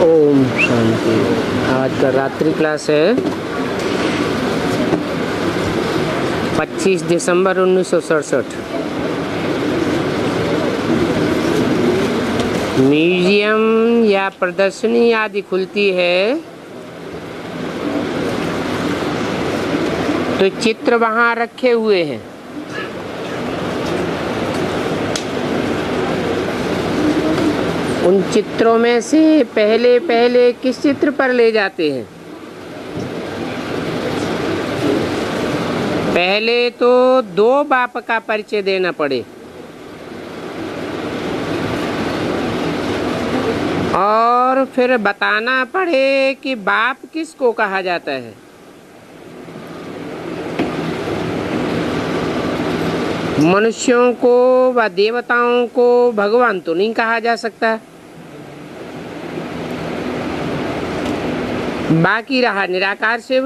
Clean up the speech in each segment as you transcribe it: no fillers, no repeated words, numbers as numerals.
ओम शांति। आज का रात्रि क्लास है 25 दिसंबर 1967। म्यूजियम या प्रदर्शनी आदि खुलती है तो चित्र वहाँ रखे हुए हैं। उन चित्रों में से पहले पहले किस चित्र पर ले जाते हैं? पहले तो दो बाप का परिचय देना पड़े और फिर बताना पड़े कि बाप किसको कहा जाता है। मनुष्यों को व देवताओं को भगवान तो नहीं कहा जा सकता। बाकी रहा निराकार शिव,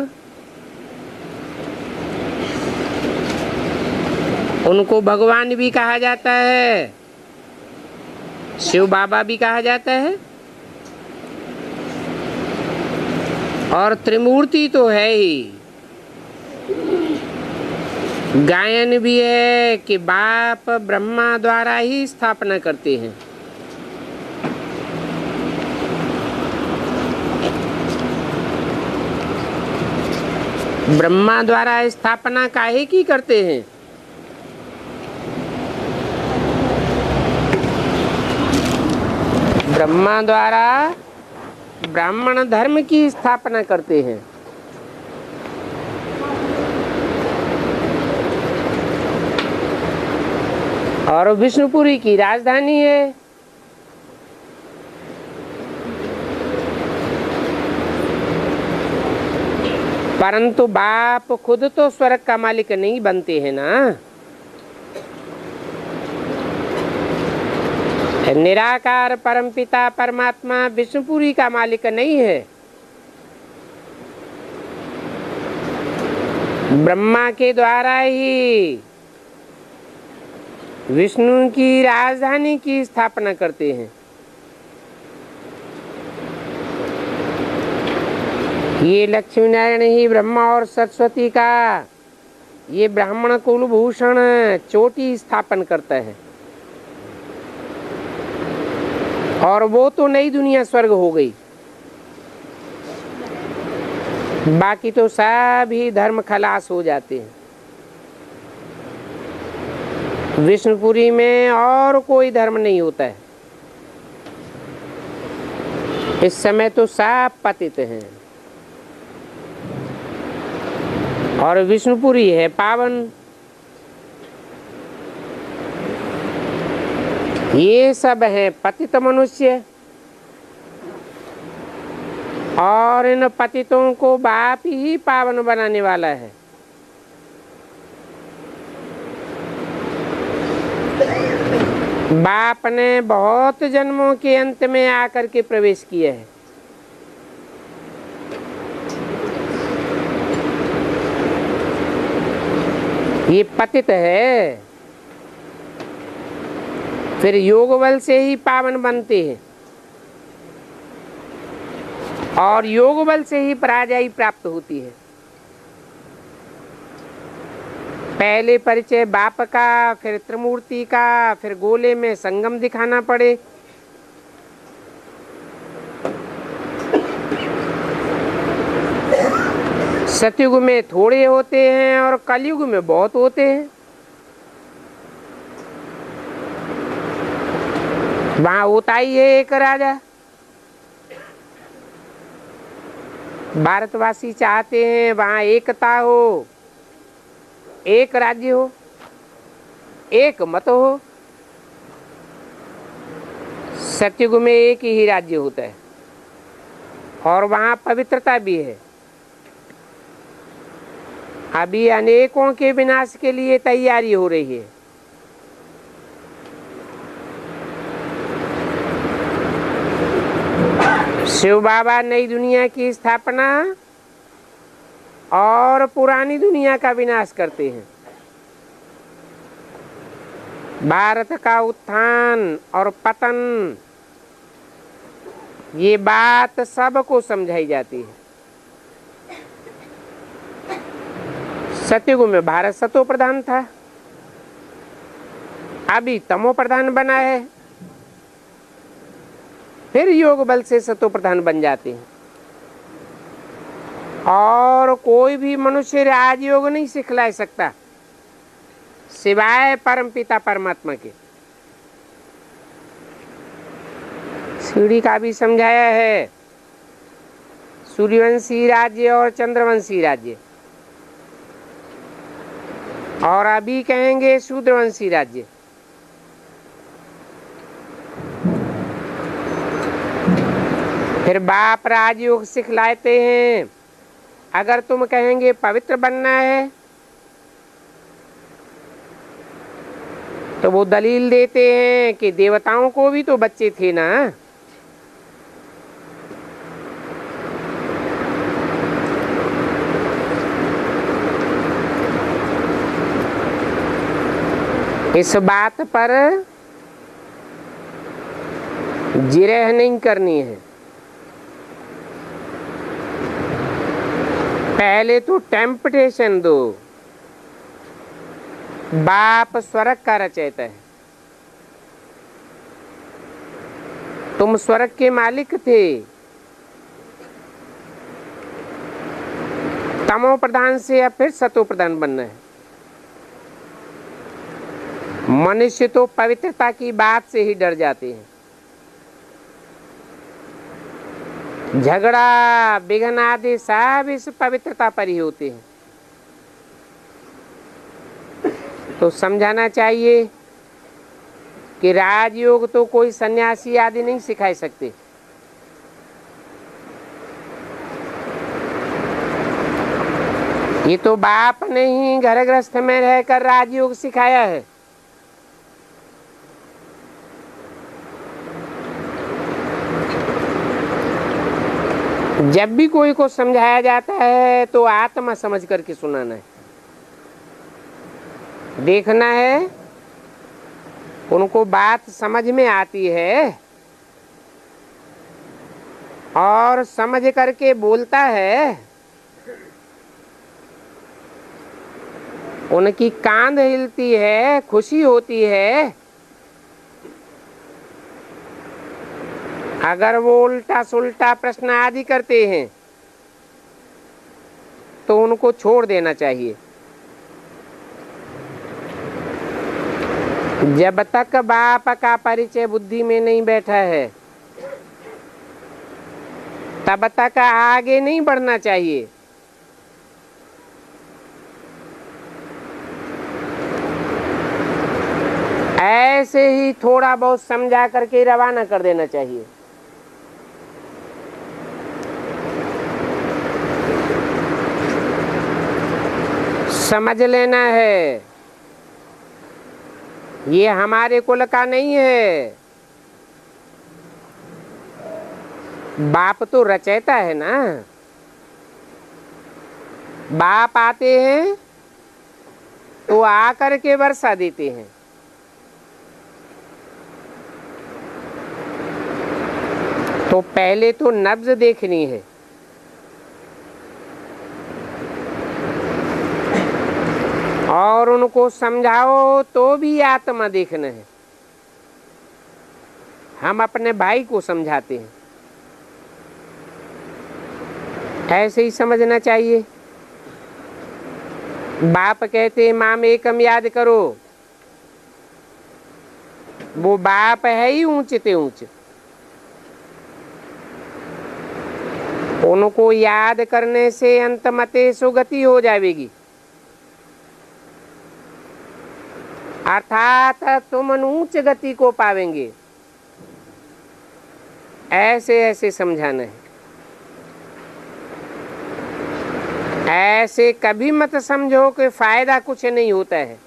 उनको भगवान भी कहा जाता है, शिव बाबा भी कहा जाता है, और त्रिमूर्ति तो है ही। गायन भी है कि बाप ब्रह्मा द्वारा ही स्थापना करते हैं। ब्रह्मा द्वारा स्थापना काहे की करते हैं? ब्रह्मा द्वारा ब्राह्मण धर्म की स्थापना करते हैं। और विष्णुपुरी की राजधानी है। परंतु बाप खुद तो स्वर्ग का मालिक नहीं बनते हैं ना। निराकार परमपिता परमात्मा विष्णुपुरी का मालिक नहीं है। ब्रह्मा के द्वारा ही विष्णु की राजधानी की स्थापना करते हैं। ये लक्ष्मी नारायण ही ब्रह्मा और सरस्वती का ये ब्राह्मण कुलभूषण चोटी स्थापन करता है। और वो तो नई दुनिया स्वर्ग हो गई। बाकी तो सभी धर्म खलास हो जाते हैं। विष्णुपुरी में और कोई धर्म नहीं होता है। इस समय तो सब पतित हैं और विष्णुपुरी है पावन। ये सब है पतित मनुष्य और इन पतितों को बाप ही पावन बनाने वाला है। बाप ने बहुत जन्मों के अंत में आकर के प्रवेश किया है। ये पतित है, फिर योग बल से ही पावन बनते हैं और योग बल से ही पराजय प्राप्त होती है। पहले परिचय बाप का, फिर त्रिमूर्ति का, फिर गोले में संगम दिखाना पड़े। सतयुग में थोड़े होते हैं और कलयुग में बहुत होते हैं। वहां होता ही है एक राजा। भारतवासी चाहते हैं वहां एकता हो, एक राज्य हो, एक मत हो। सतयुग में एक ही राज्य होता है और वहां पवित्रता भी है। अभी अनेकों के विनाश के लिए तैयारी हो रही है। शिव बाबा नई दुनिया की स्थापना और पुरानी दुनिया का विनाश करते हैं। भारत का उत्थान और पतन ये बात सबको समझाई जाती है। सतयुग में भारत सतो प्रधान था, अभी तमो प्रधान बना है, फिर योग बल से सतो प्रधान बन जाते हैं। और कोई भी मनुष्य राजयोग नहीं सिखला सकता सिवाय परमपिता परमात्मा के। सीढ़ी का भी समझाया है, सूर्यवंशी राज्य और चंद्रवंशी राज्य, और अभी कहेंगे शूद्रवंशी राज्य। फिर बाप राजयोग सिखलाते हैं। अगर तुम कहेंगे पवित्र बनना है तो वो दलील देते हैं कि देवताओं को भी तो बच्चे थे ना। इस बात पर जिरह नहीं करनी है। पहले तो टेम्पटेशन दो। बाप स्वर्ग का रचयिता है, तुम स्वर्ग के मालिक थे। तमो प्रधान से अब फिर सतो प्रधान बनना है। मनुष्य तो पवित्रता की बात से ही डर जाते हैं। झगड़ा विघ्न आदि सब इस पवित्रता पर ही होते हैं। तो समझाना चाहिए कि राजयोग तो कोई सन्यासी आदि नहीं सिखा सकते। ये तो बाप ने ही घर गृहस्थ में रहकर राजयोग सिखाया है। जब भी कोई को समझाया जाता है तो आत्मा समझ करके सुनाना है, देखना है उनको बात समझ में आती है और समझ करके बोलता है। उनकी कांध हिलती है, खुशी होती है। अगर वो उल्टा सुल्टा प्रश्न आदि करते हैं तो उनको छोड़ देना चाहिए। जब तक बाप का परिचय बुद्धि में नहीं बैठा है तब तक आगे नहीं बढ़ना चाहिए। ऐसे ही थोड़ा बहुत समझा करके रवाना कर देना चाहिए। समझ लेना है ये हमारे कुल का नहीं है। बाप तो रचयिता है ना। बाप आते हैं तो आकर के वर्षा देते हैं। तो पहले तो नब्ज देखनी है। और उनको समझाओ तो भी आत्मा देखना है। हम अपने भाई को समझाते हैं, ऐसे ही समझना चाहिए। बाप कहते माम एकम याद करो, वो बाप है ही ऊंचे ते ऊंचे। उनको याद करने से अंतमते सुगति हो जाएगी, अर्थात तुम उच्च गति को पावेंगे। ऐसे ऐसे समझाना है। ऐसे कभी मत समझो कि फायदा कुछ नहीं होता है।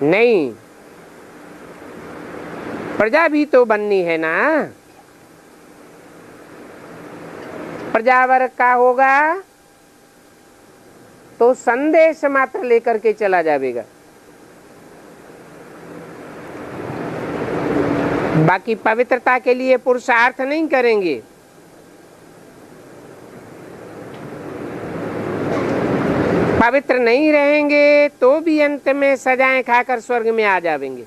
नहीं, प्रजा भी तो बननी है ना। प्रजा वर्ग का होगा तो संदेश मात्र लेकर के चला जाएगा। बाकी पवित्रता के लिए पुरुषार्थ नहीं करेंगे, पवित्र नहीं रहेंगे तो भी अंत में सजाएं खाकर स्वर्ग में आ जाएंगे।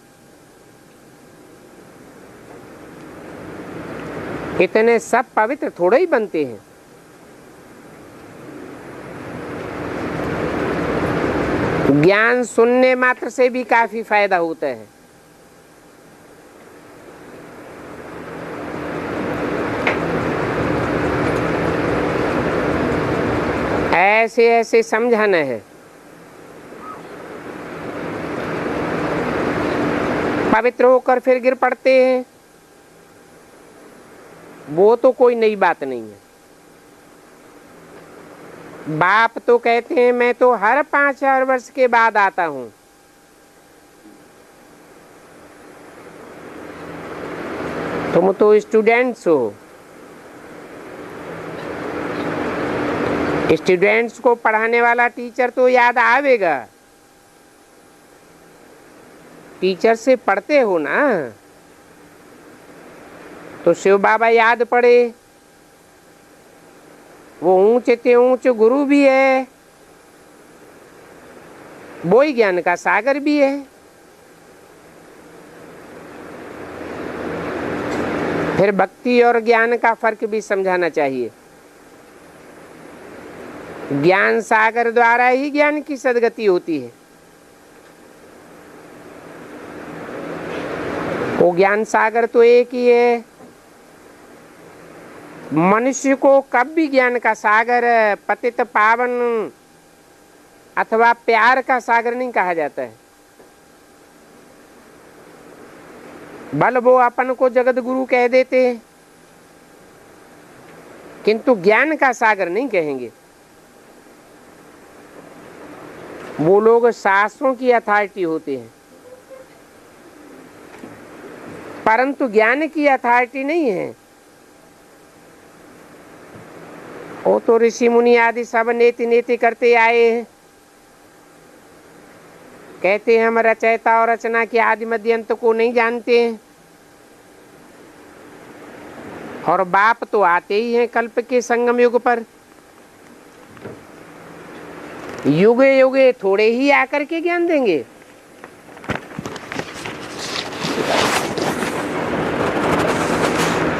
इतने सब पवित्र थोड़े ही बनते हैं। ज्ञान सुनने मात्र से भी काफी फायदा होता है। ऐसे ऐसे समझाना है। पवित्र होकर फिर गिर पड़ते हैं, वो तो कोई नई बात नहीं है। बाप तो कहते हैं मैं तो हर 5 वर्ष के बाद आता हूं। तुम तो स्टूडेंट्स हो, स्टूडेंट्स को पढ़ाने वाला टीचर तो याद आवेगा। टीचर से पढ़ते हो ना, तो शिव बाबा याद पड़े। वो ऊंचे ते ऊंचे गुरु भी है, वो ही ज्ञान का सागर भी है। फिर भक्ति और ज्ञान का फर्क भी समझाना चाहिए। ज्ञान सागर द्वारा ही ज्ञान की सदगति होती है। वो ज्ञान सागर तो एक ही है। मनुष्य को कब भी ज्ञान का सागर, पतित पावन अथवा प्यार का सागर नहीं कहा जाता है। बल वो अपन को जगत गुरु कह देते हैं, किंतु ज्ञान का सागर नहीं कहेंगे। वो लोग शास्त्रों की अथॉरिटी होते हैं, परंतु ज्ञान की अथॉरिटी नहीं है। वो तो ऋषि मुनि आदि सब नेति नेति करते आए हैं। कहते हैं हम रचयिता और रचना के आदि मध्य अंत को नहीं जानते हैं। और बाप तो आते ही हैं कल्प के संगम युग पर। युगे युगे थोड़े ही आकर के ज्ञान देंगे।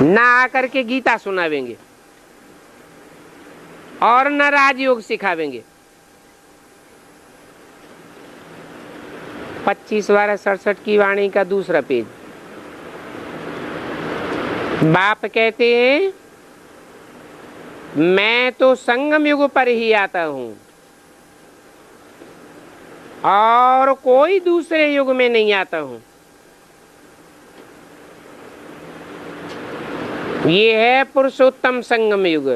ना आकर के गीता सुनावेंगे और न राजयोग सिखावेंगे। 25/67 की वाणी का दूसरा पेज। बाप कहते हैं मैं तो संगम युग पर ही आता हूं और कोई दूसरे युग में नहीं आता हूं। ये है पुरुषोत्तम संगम युग,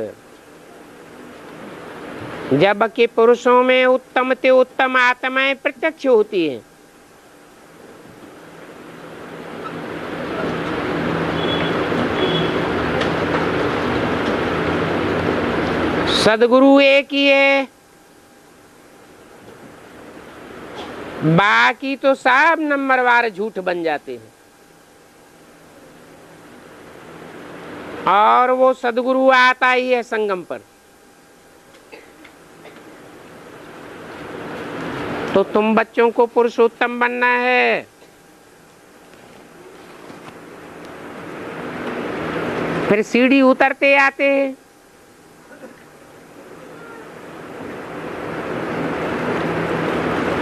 जबकि पुरुषों में उत्तम ते उत्तम आत्माएं प्रत्यक्ष होती हैं। सदगुरु एक ही है, बाकी तो सब नंबरवार झूठ बन जाते हैं। और वो सदगुरु आता ही है संगम पर। तो तुम बच्चों को पुरुषोत्तम बनना है। फिर सीढ़ी उतरते आते हैं।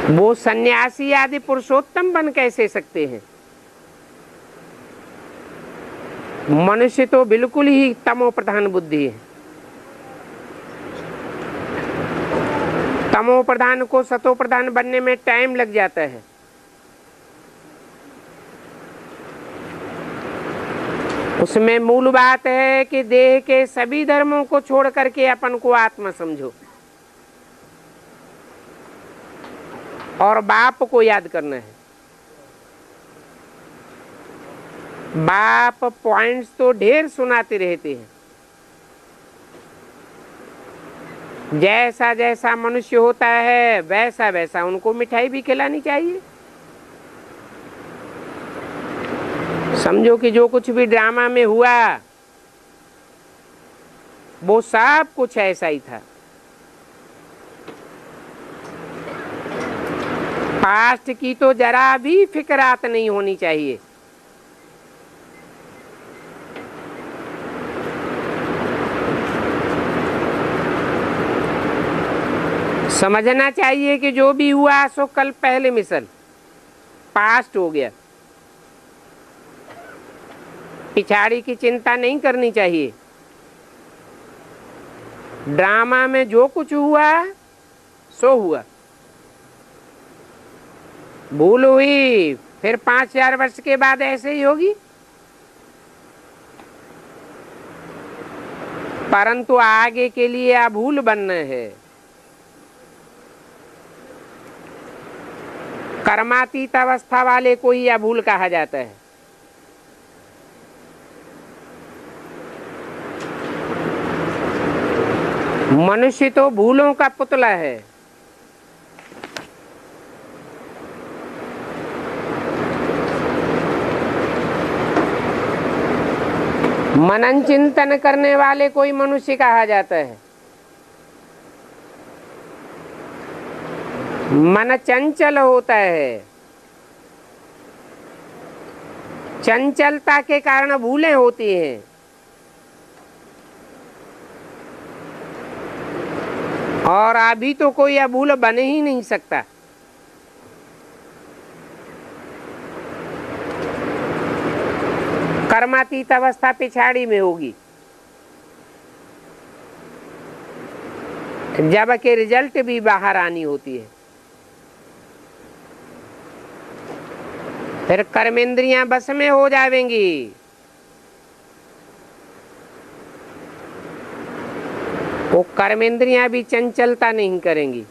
वो सन्यासी आदि पुरुषोत्तम बन कैसे सकते हैं? मनुष्य तो बिल्कुल ही तमो प्रधान बुद्धि है। तमो प्रधान को सतो प्रधान बनने में टाइम लग जाता है। उसमें मूल बात है कि देह के सभी धर्मों को छोड़ करके अपन को आत्मा समझो और बाप को याद करना है। बाप पॉइंट्स तो ढेर सुनाते रहते हैं। जैसा जैसा मनुष्य होता है वैसा वैसा उनको मिठाई भी खिलानी चाहिए। समझो कि जो कुछ भी ड्रामा में हुआ वो सब कुछ ऐसा ही था। पास्ट की तो जरा भी फिक्रात नहीं होनी चाहिए। समझना चाहिए कि जो भी हुआ सो कल पहले मिसल पास्ट हो गया। पिछाड़ी की चिंता नहीं करनी चाहिए। ड्रामा में जो कुछ हुआ सो हुआ। भूल हुई फिर 5000 वर्ष के बाद ऐसे ही होगी, परंतु आगे के लिए अभूल बनना है। कर्मातीत अवस्था वाले को ही अभूल कहा जाता है। मनुष्य तो भूलों का पुतला है। मनन चिंतन करने वाले कोई मनुष्य कहा जाता है। मन चंचल होता है, चंचलता के कारण भूलें होती हैं। और अभी तो कोई अभूल बन ही नहीं सकता। कर्मातीत अवस्था पिछाड़ी में होगी, जबकि रिजल्ट भी बाहर आनी होती है। फिर कर्मेंद्रियां बस में हो जाएंगी। वो कर्मेंद्रियां भी चंचलता नहीं करेंगी।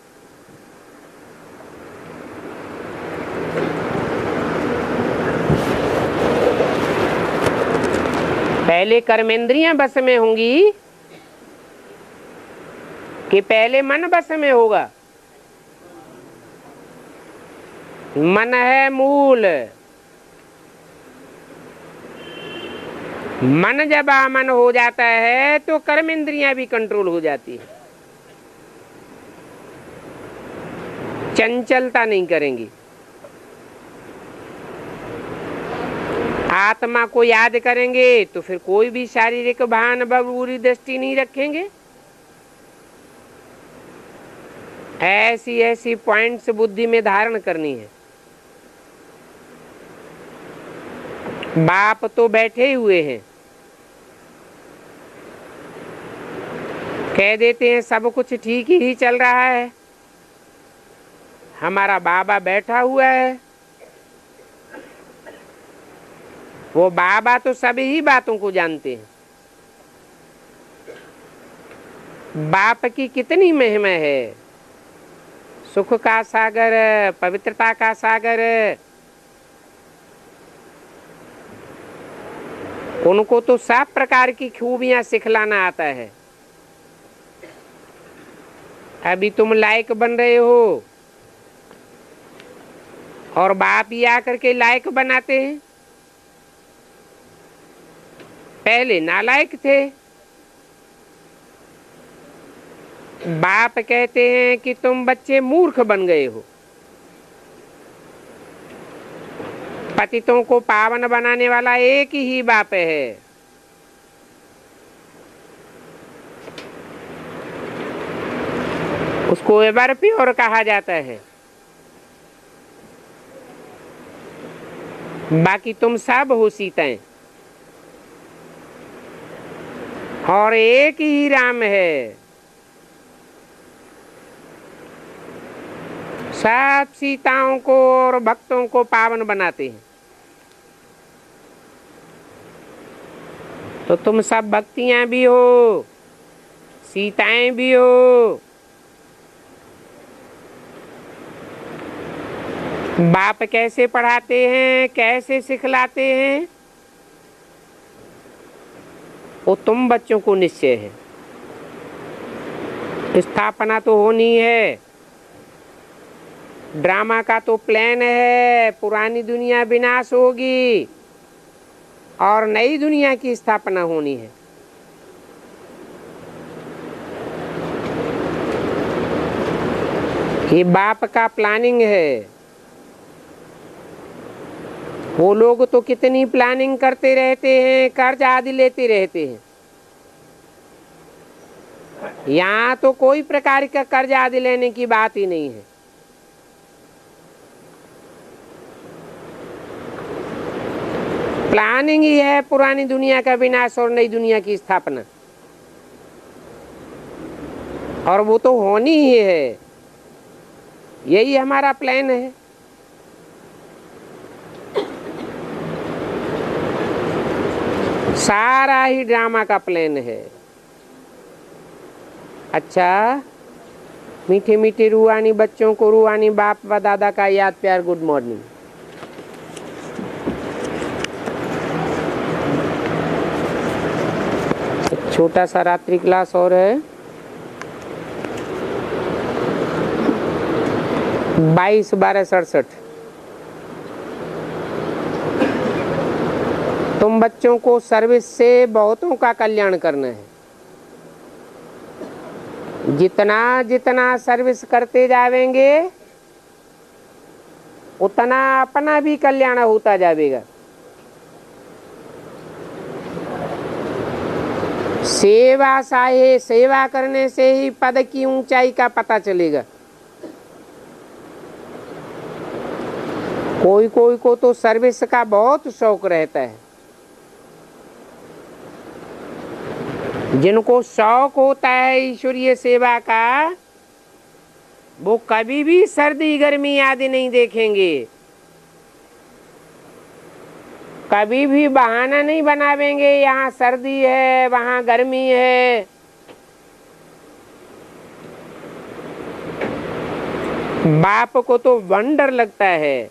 पहले कर्मेंद्रियां बस में होंगी कि पहले मन बस में होगा? मन है मूल। मन जब आमन हो जाता है तो कर्मेंद्रियां भी कंट्रोल हो जाती है, चंचलता नहीं करेंगी। आत्मा को याद करेंगे तो फिर कोई भी शारीरिक भान बुरी दृष्टि नहीं रखेंगे। ऐसी ऐसी पॉइंट्स बुद्धि में धारण करनी है। बाप तो बैठे हुए हैं, कह देते हैं सब कुछ ठीक ही चल रहा है, हमारा बाबा बैठा हुआ है। वो बाबा तो सभी बातों को जानते हैं। बाप की कितनी महिमा है, सुख का सागर, पवित्रता का सागर। उनको तो सब प्रकार की खूबियां सिखलाना आता है। अभी तुम लायक बन रहे हो और बाप ही आकर के लायक बनाते हैं। पहले नालायक थे, बाप कहते हैं कि तुम बच्चे मूर्ख बन गए हो। पतितों को पावन बनाने वाला एक ही बाप है। उसको एवर प्योर कहा जाता है। बाकी तुम सब हो सीताएं, और एक ही राम है। सब सीताओं को और भक्तों को पावन बनाते हैं। तो तुम सब भक्तियां भी हो, सीताएं भी हो। बाप कैसे पढ़ाते हैं, कैसे सिखलाते हैं, वो तुम बच्चों को निश्चय है। स्थापना तो होनी है, ड्रामा का तो प्लान है। पुरानी दुनिया विनाश होगी, और नई दुनिया की स्थापना होनी है। ये बाप का प्लानिंग है। वो लोग तो कितनी प्लानिंग करते रहते हैं, कर्ज आदि लेते रहते हैं। यहाँ तो कोई प्रकार का कर्ज आदि लेने की बात ही नहीं है। प्लानिंग ही है पुरानी दुनिया का विनाश और नई दुनिया की स्थापना, और वो तो होनी ही है। यही हमारा प्लान है। सारा ही ड्रामा का प्लान है। अच्छा, मीठे मीठे रूहानी बच्चों को रूहानी बाप व दादा का याद प्यार गुड मॉर्निंग। छोटा सा रात्रि क्लास और है। 22/12/67। तुम बच्चों को सर्विस से बहुतों का कल्याण करना है। जितना जितना सर्विस करते जाएंगे उतना अपना भी कल्याण होता जाएगा। सेवा साहे सेवा करने से ही पद की ऊंचाई का पता चलेगा। कोई कोई को तो सर्विस का बहुत शौक रहता है। जिनको शौक होता है ईश्वरीय सेवा का, वो कभी भी सर्दी गर्मी आदि नहीं देखेंगे, कभी भी बहाना नहीं बनावेंगे यहाँ सर्दी है वहाँ गर्मी है। बाप को तो वंडर लगता है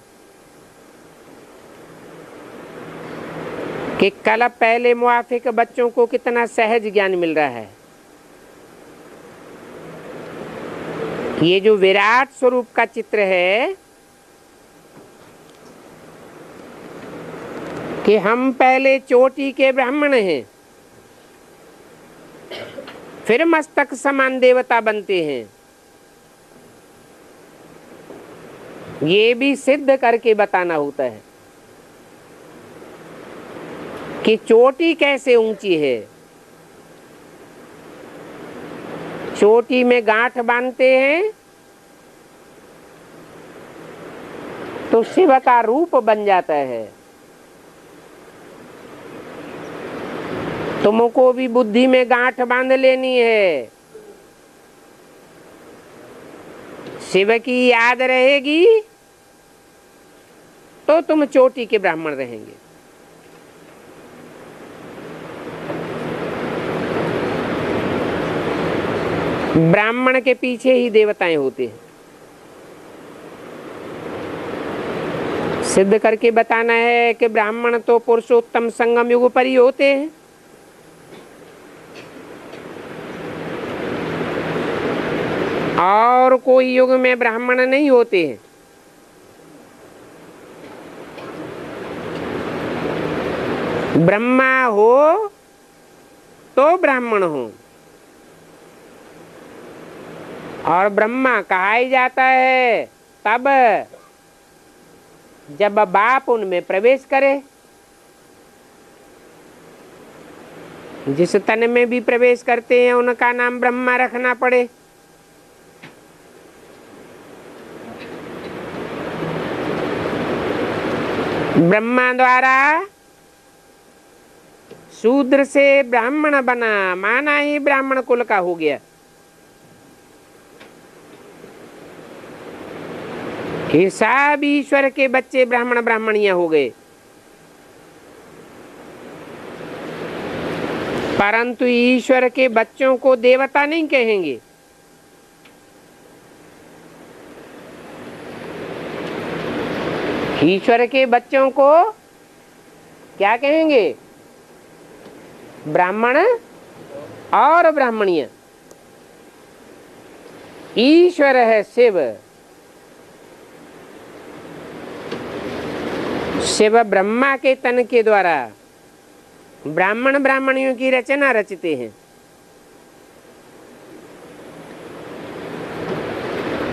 कि कल पहले मुआफिक बच्चों को कितना सहज ज्ञान मिल रहा है। ये जो विराट स्वरूप का चित्र है कि हम पहले चोटी के ब्राह्मण हैं, फिर मस्तक समान देवता बनते हैं, ये भी सिद्ध करके बताना होता है कि चोटी कैसे ऊंची है। चोटी में गांठ बांधते हैं तो शिव का रूप बन जाता है। तुमको भी बुद्धि में गांठ बांध लेनी है। शिव की याद रहेगी तो तुम चोटी के ब्राह्मण रहेंगे। ब्राह्मण के पीछे ही देवताएं होते हैं। सिद्ध करके बताना है कि ब्राह्मण तो पुरुषोत्तम संगम युग पर ही होते हैं। और कोई युग में ब्राह्मण नहीं होते हैं। ब्रह्मा हो तो ब्राह्मण हो, और ब्रह्मा कहा ही जाता है तब जब बाप उनमें प्रवेश करे। जिस तन में भी प्रवेश करते हैं उनका नाम ब्रह्मा रखना पड़े। ब्रह्मा द्वारा शूद्र से ब्राह्मण बना, माना ही ब्राह्मण कुल का हो गया। ये सब ईश्वर के बच्चे ब्राह्मण ब्राह्मणियां हो गए। परंतु ईश्वर के बच्चों को देवता नहीं कहेंगे। ईश्वर के बच्चों को क्या कहेंगे? ब्राह्मण और ब्राह्मणियां। ईश्वर है शिव, शिव ब्रह्मा के तन के द्वारा ब्राह्मण ब्राह्मणियों की रचना रचते हैं।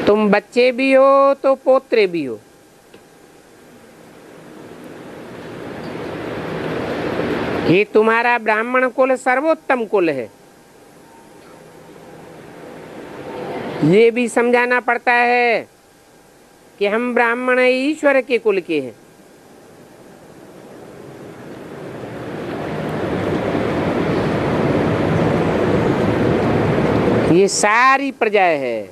तुम बच्चे भी हो तो पोत्रे भी हो। ये तुम्हारा ब्राह्मण कुल सर्वोत्तम कुल है। ये भी समझाना पड़ता है कि हम ब्राह्मण ईश्वर के कुल के हैं। ये सारी प्रजा है।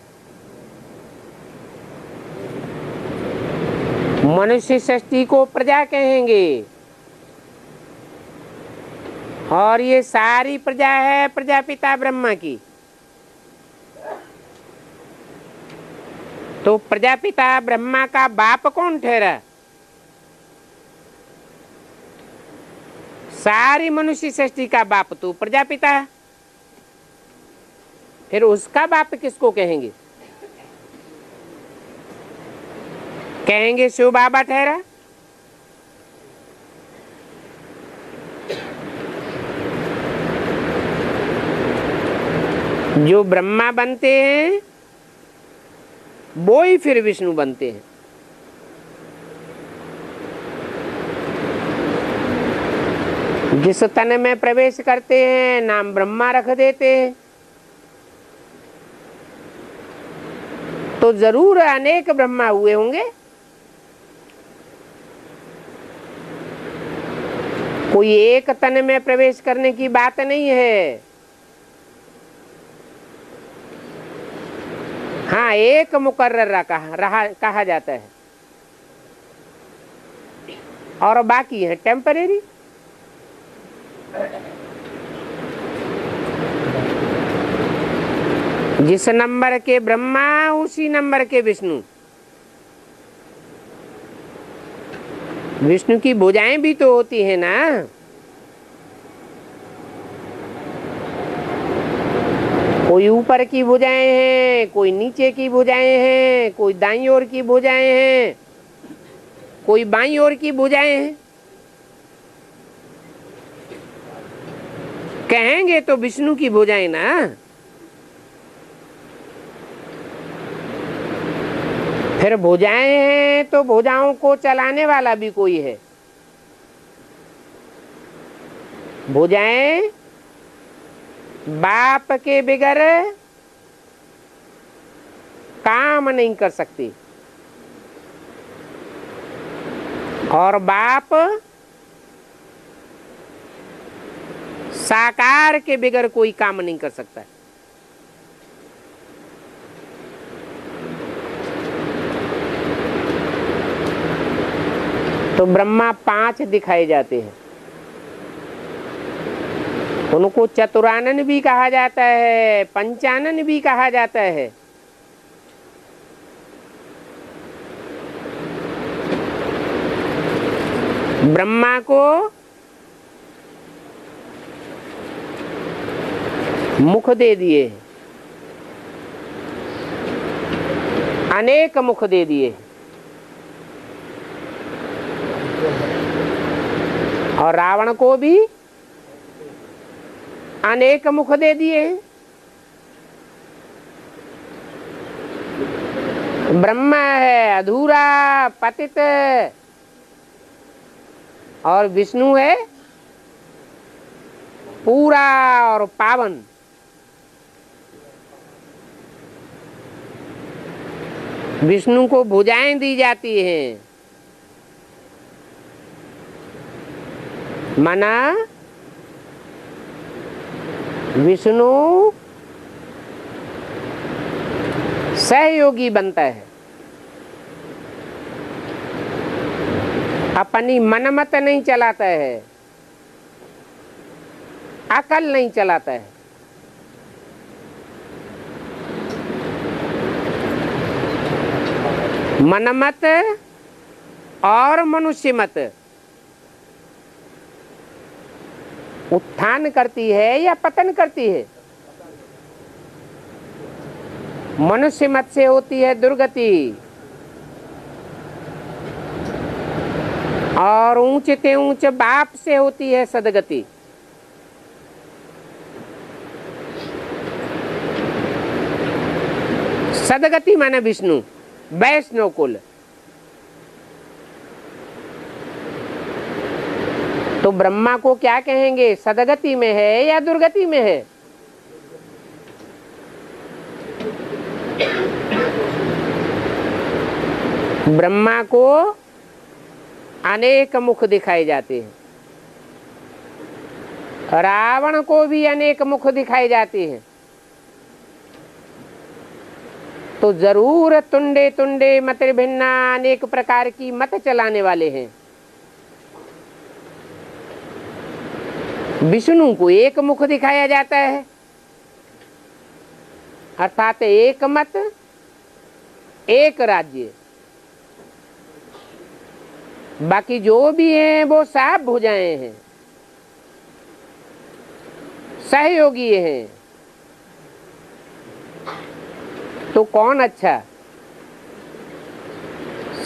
मनुष्य सृष्टि को प्रजा कहेंगे और ये सारी प्रजा है प्रजापिता ब्रह्मा की। तो प्रजापिता ब्रह्मा का बाप कौन ठहरा? सारी मनुष्य सृष्टि का बाप तो प्रजापिता है। फिर उसका बाप किसको कहेंगे? कहेंगे शिव बाबा ठहरा। जो ब्रह्मा बनते हैं वो ही फिर विष्णु बनते हैं। जिस तन में प्रवेश करते हैं नाम ब्रह्मा रख देते हैं। तो जरूर अनेक ब्रह्मा हुए होंगे। कोई एक तन में प्रवेश करने की बात नहीं है। हाँ, एक मुकर्रर कहा जाता है और बाकी है टेम्परेरी। जिस नंबर के ब्रह्मा उसी नंबर के विष्णु। विष्णु की भुजाएं भी तो होती है ना। कोई ऊपर की भुजाएं हैं, कोई नीचे की भुजाएं हैं, कोई दाईं ओर की भुजाएं हैं, कोई बाईं ओर की भुजाएं हैं। कहेंगे तो विष्णु की भुजाएं ना। फिर भुजाएं हैं तो भुजाओं को चलाने वाला भी कोई है। भुजाएं बाप के बिगर काम नहीं कर सकती और बाप साकार के बिगर कोई काम नहीं कर सकता। तो ब्रह्मा 5 दिखाए जाते हैं। उनको चतुरानन भी कहा जाता है, पंचानन भी कहा जाता है। ब्रह्मा को मुख दे दिए, अनेक मुख दे दिए और रावण को भी अनेक मुख दे दिए। ब्रह्मा है अधूरा पतित और विष्णु है पूरा और पावन। विष्णु को भुजाएं दी जाती हैं, माना विष्णु सहयोगी बनता है, अपनी मनमत नहीं चलाता है, अकल नहीं चलाता है। मनमत और मनुष्य मत उत्थान करती है या पतन करती है? मनुष्य मत से होती है दुर्गति और ऊंच ते ऊंच बाप से होती है सदगति। सदगति माने विष्णु, वैष्णव कुल। तो ब्रह्मा को क्या कहेंगे, सदगति में है या दुर्गति में है? ब्रह्मा को अनेक मुख दिखाए जाते हैं, रावण को भी अनेक मुख दिखाए जाते हैं। तो जरूर तुंडे तुंडे मत भिन्ना अनेक प्रकार की मत चलाने वाले हैं। विष्णु को एक मुख दिखाया जाता है, अर्थात एक मत एक राज्य। बाकी जो भी हैं वो साफ भुजाएं हैं, सहयोगी हैं। तो कौन अच्छा,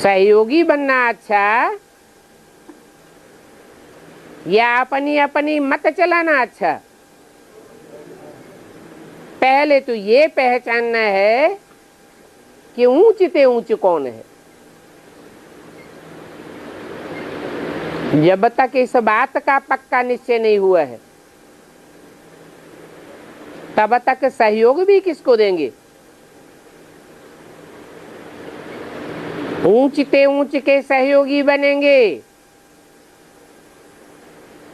सहयोगी बनना अच्छा या अपनी अपनी मत चलाना अच्छा? पहले तो ये पहचानना है कि ऊंच ते ऊंच कौन है। जब तक इस बात का पक्का निश्चय नहीं हुआ है तब तक सहयोग भी किसको देंगे? ऊंच ते ऊंच के सहयोगी बनेंगे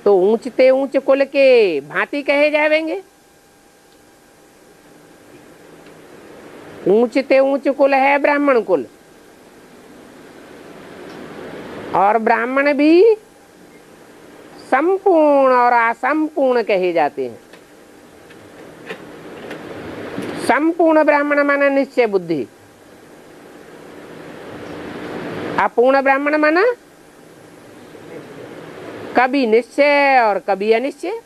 तो ऊंच ते ऊंच कुल के भांति कहे जाएंगे। ऊंच ते ऊंच कुल है ब्राह्मण कुल, और ब्राह्मण भी संपूर्ण और असंपूर्ण कहे जाते हैं। संपूर्ण ब्राह्मण माना निश्चय बुद्धि, अपूर्ण ब्राह्मण माना कभी निश्चय और कभी अनिश्चय।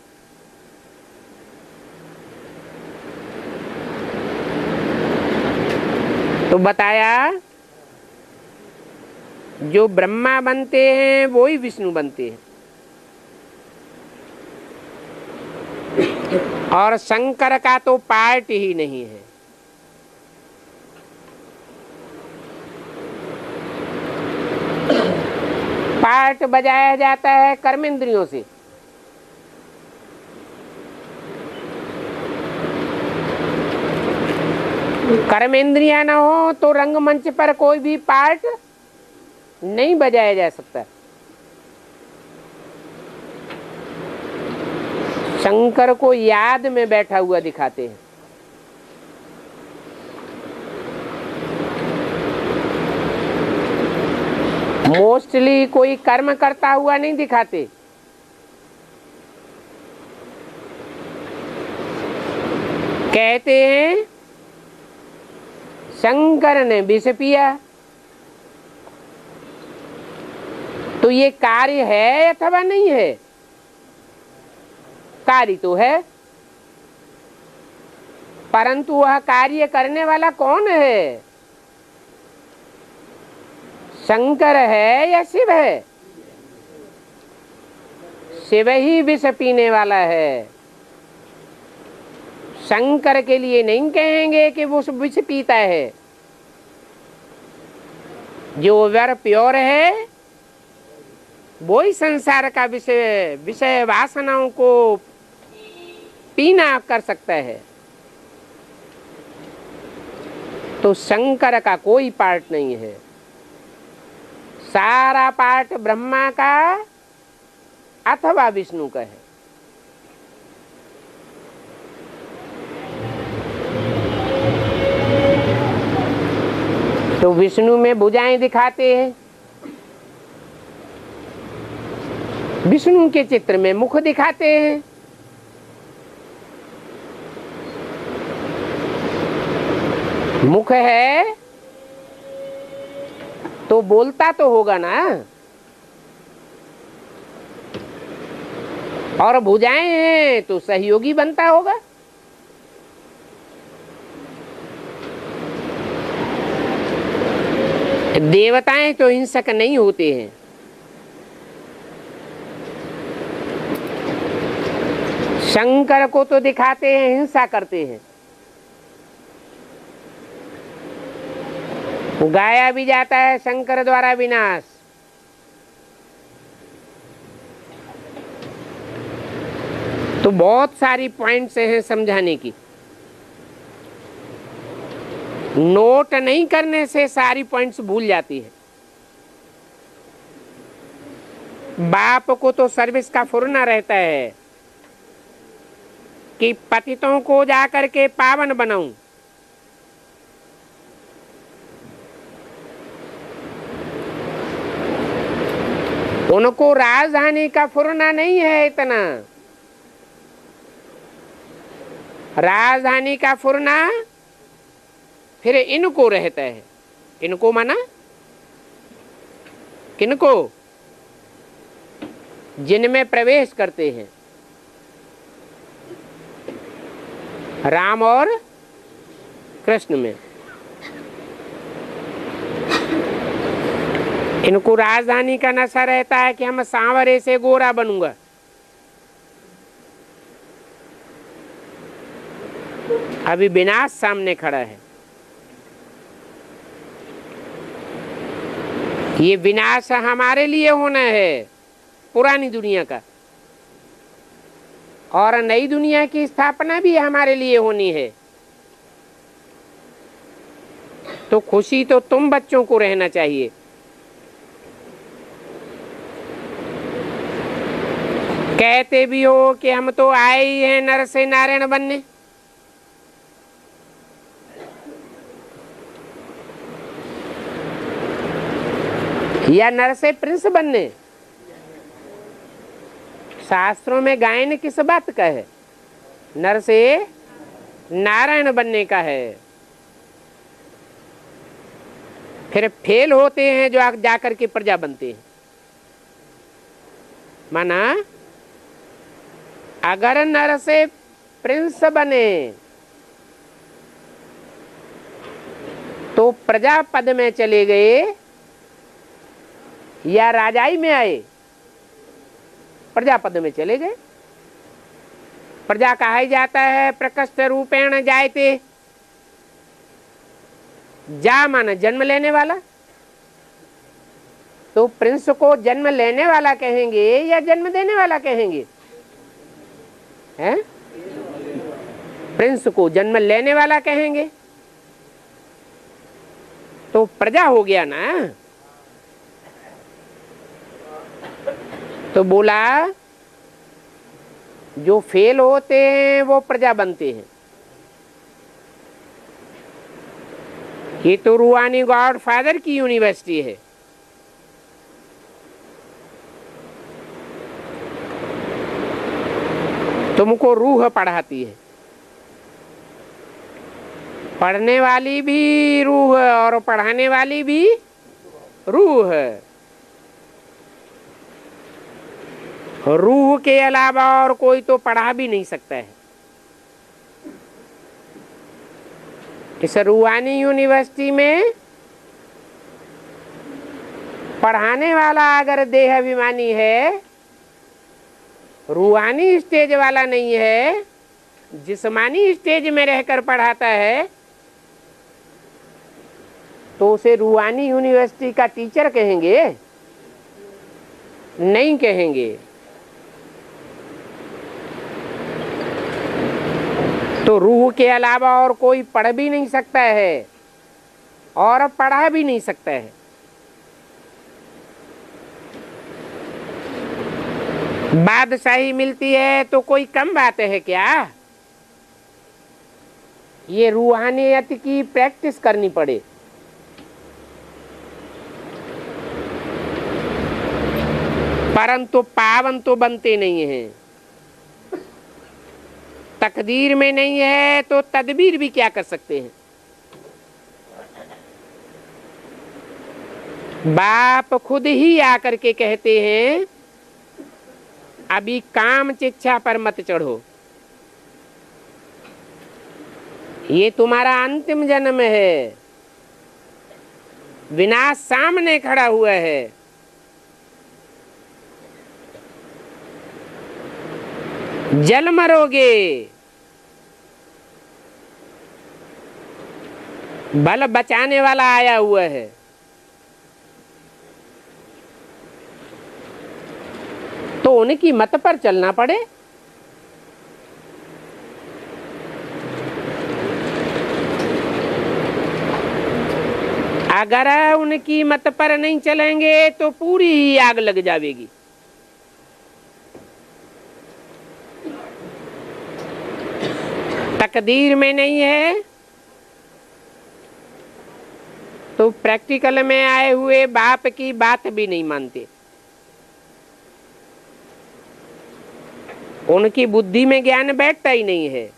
तो बताया जो ब्रह्मा बनते हैं वो ही विष्णु बनते हैं, और शंकर का तो पार्ट ही नहीं है। पार्ट बजाया जाता है कर्मेंद्रियों से। कर्मेंद्रियां न हो तो रंगमंच पर कोई भी पार्ट नहीं बजाया जा सकता। शंकर को याद में बैठा हुआ दिखाते हैं। मोस्टली कोई कर्म करता हुआ नहीं दिखाते। कहते हैं शंकर ने विष पिया, तो ये कार्य है अथवा नहीं है? कार्य तो है, परंतु वह कार्य करने वाला कौन है? शंकर है या शिव है? शिव ही विष पीने वाला है। शंकर के लिए नहीं कहेंगे कि वो विष पीता है। जो वर प्योर है वो ही संसार का विषय वासनाओं को पीना कर सकता है। तो शंकर का कोई पार्ट नहीं है, सारा पार्ट ब्रह्मा का अथवा विष्णु का है। तो विष्णु में भुजाएं दिखाते हैं, विष्णु के चित्र में मुख दिखाते हैं। मुख है तो बोलता तो होगा ना, और भुजाएं हैं तो सहयोगी बनता होगा। देवताएं तो हिंसक नहीं होते हैं। शंकर को तो दिखाते हैं हिंसा करते हैं, गाया भी जाता है शंकर द्वारा विनाश। तो बहुत सारी पॉइंट्स हैं समझाने की। नोट नहीं करने से सारी पॉइंट्स भूल जाती है। बाप को तो सर्विस का फुरना रहता है कि पतितों को जाकर के पावन बनाऊं। उनको राजधानी का फुरना नहीं है इतना। राजधानी का फुरना फिर इनको रहता है। इनको माना किनको? जिनमें प्रवेश करते हैं, राम और कृष्ण में। इनको राजधानी का नशा रहता है कि हम सांवरे से गोरा बनूंगा। अभी विनाश सामने खड़ा है। ये विनाश हमारे लिए होना है, पुरानी दुनिया का, और नई दुनिया की स्थापना भी हमारे लिए होनी है। तो खुशी तो तुम बच्चों को रहना चाहिए। कहते भी हो कि हम तो आए ही हैं नर से नारायण बनने। या नर से प्रिंस बनने। शास्त्रों में गायन किस बात का है? नर से नारायण बनने का है। फिर फेल होते हैं जो जाकर के प्रजा बनते हैं। माना अगर नर से प्रिंस बने तो प्रजा पद में चले गए या राजाई में आए? प्रजा पद में चले गए। प्रजा कहा ही जाता है प्रकृष्ट रूपेण जायते। जा माना जन्म लेने वाला। तो प्रिंस को जन्म लेने वाला कहेंगे या जन्म देने वाला कहेंगे? हैं? प्रिंस को जन्म लेने वाला कहेंगे। तो प्रजा हो गया ना। तो बोला जो फेल होते हैं वो प्रजा बनते हैं। ये तो रूहानी गॉड फादर की यूनिवर्सिटी है। तुमको रूह पढ़ाती है। पढ़ने वाली भी रूह और पढ़ाने वाली भी रूह। रूह के अलावा और कोई तो पढ़ा भी नहीं सकता है। इस रूहानी यूनिवर्सिटी में पढ़ाने वाला अगर देह अभिमानी है, रूहानी स्टेज वाला नहीं है, जिस्मानी स्टेज में रहकर पढ़ाता है, तो उसे रूहानी यूनिवर्सिटी का टीचर कहेंगे? नहीं कहेंगे। तो रूह के अलावा और कोई पढ़ भी नहीं सकता है और पढ़ा भी नहीं सकता है। बादशाही मिलती है तो कोई कम बात है क्या? ये रूहानियत की प्रैक्टिस करनी पड़े। परंतु पावन तो बनते नहीं हैं। तकदीर में नहीं है तो तदबीर भी क्या कर सकते हैं। बाप खुद ही आकर के कहते हैं अभी काम चिच्छा पर मत चढ़ो, ये तुम्हारा अंतिम जन्म है। विनाश सामने खड़ा हुआ है। जल मरोगे। बल बचाने वाला आया हुआ है। तो उनकी मत पर चलना पड़े। अगर उनकी मत पर नहीं चलेंगे तो पूरी ही आग लग जाएगी। तकदीर में नहीं है तो प्रैक्टिकल में आए हुए बाप की बात भी नहीं मानते। उनकी बुद्धि में ज्ञान बैठता ही नहीं है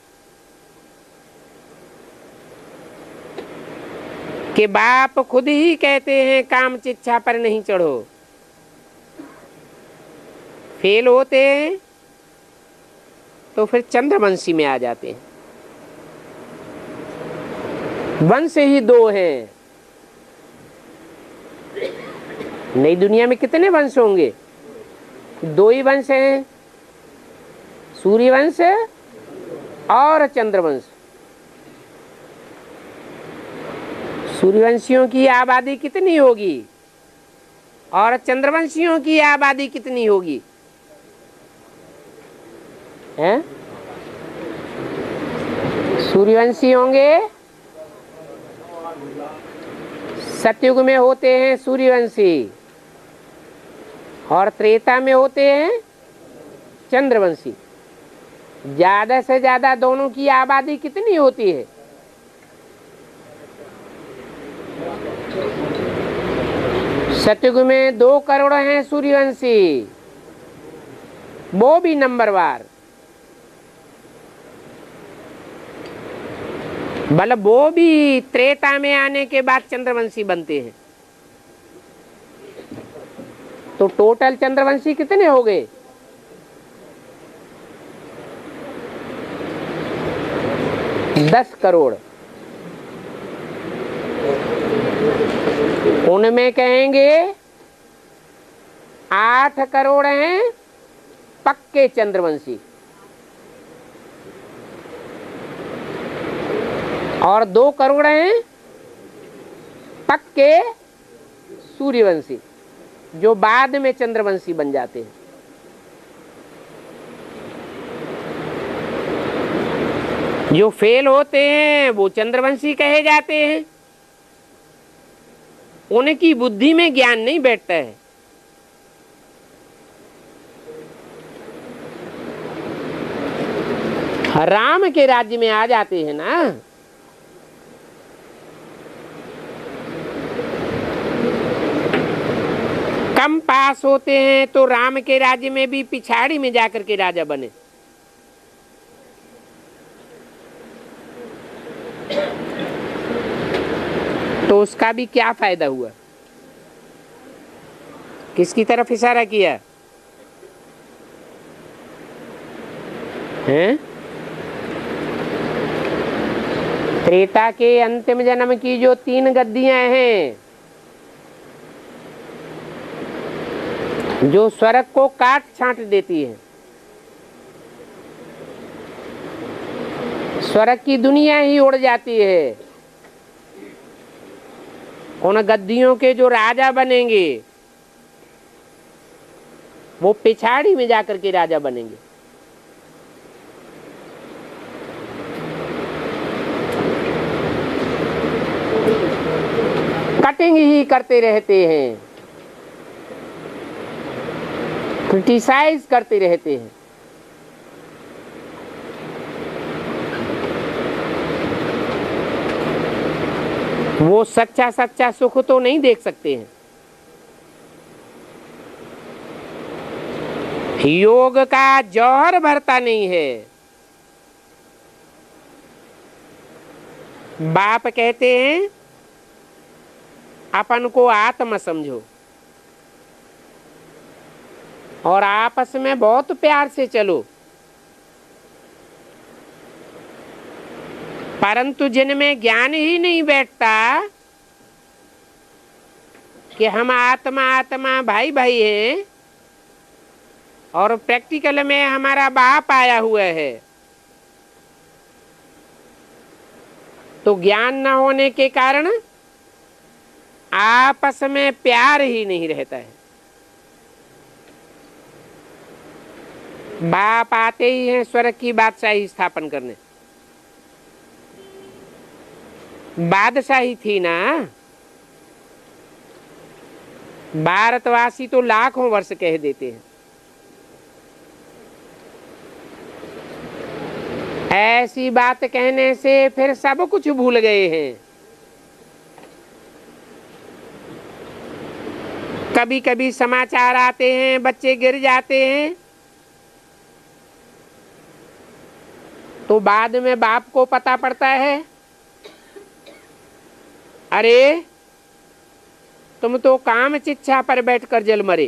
कि बाप खुद ही कहते हैं काम चिच्छा पर नहीं चढ़ो। फेल होते हैं तो फिर चंद्रवंशी में आ जाते हैं। वंश ही दो हैं। नई दुनिया में कितने वंश होंगे? दो ही वंश हैं, सूर्यवंश और चंद्रवंश। सूर्यवंशियों की आबादी कितनी होगी और चंद्रवंशियों की आबादी कितनी होगी? हैं? सूर्यवंशी होंगे, सतयुग में होते हैं सूर्यवंशी, और त्रेता में होते हैं चंद्रवंशी। ज्यादा से ज्यादा दोनों की आबादी कितनी होती है? सतयुग में 2 करोड़ हैं सूर्यवंशी, वो भी नंबरवार। मतलब वो भी त्रेता में आने के बाद चंद्रवंशी बनते हैं। तो टोटल चंद्रवंशी कितने हो गए? 10 करोड़। उनमें कहेंगे 8 करोड़ हैं पक्के चंद्रवंशी और 2 करोड़ हैं पक्के सूर्यवंशी, जो बाद में चंद्रवंशी बन जाते हैं। जो फेल होते हैं वो चंद्रवंशी कहे जाते हैं। उनकी बुद्धि में ज्ञान नहीं बैठता है। राम के राज्य में आ जाते हैं ना, कम पास होते हैं तो राम के राज्य में भी पिछाड़ी में जाकर के राजा बने। तो उसका भी क्या फायदा हुआ? किसकी तरफ इशारा किया है? त्रेता के अंतिम जन्म की जो 3 गद्दियां हैं, जो स्वर्ग को काट छांट देती है, स्वर्ग की दुनिया ही उड़ जाती है। उन गद्दियों के जो राजा बनेंगे वो पिछाड़ी में जाकर के राजा बनेंगे। कटिंग ही करते रहते हैं, क्रिटिसाइज करते रहते हैं। वो सच्चा सच्चा सुख तो नहीं देख सकते हैं। योग का जौहर भरता नहीं है। बाप कहते हैं अपन को आत्मा समझो और आपस में बहुत प्यार से चलो, परंतु जिनमें ज्ञान ही नहीं बैठता कि हम आत्मा आत्मा भाई भाई हैं और प्रैक्टिकल में हमारा बाप आया हुआ है, तो ज्ञान न होने के कारण आपस में प्यार ही नहीं रहता है। बाप आते ही हैं स्वर्ग की बादशाही स्थापन करने। बादशाही थी ना, भारतवासी तो लाखों वर्ष कह देते हैं। ऐसी बात कहने से फिर सब कुछ भूल गए हैं। कभी कभी समाचार आते हैं, बच्चे गिर जाते हैं, तो बाद में बाप को पता पड़ता है, अरे तुम तो काम चिच्छा पर बैठकर जल मरे।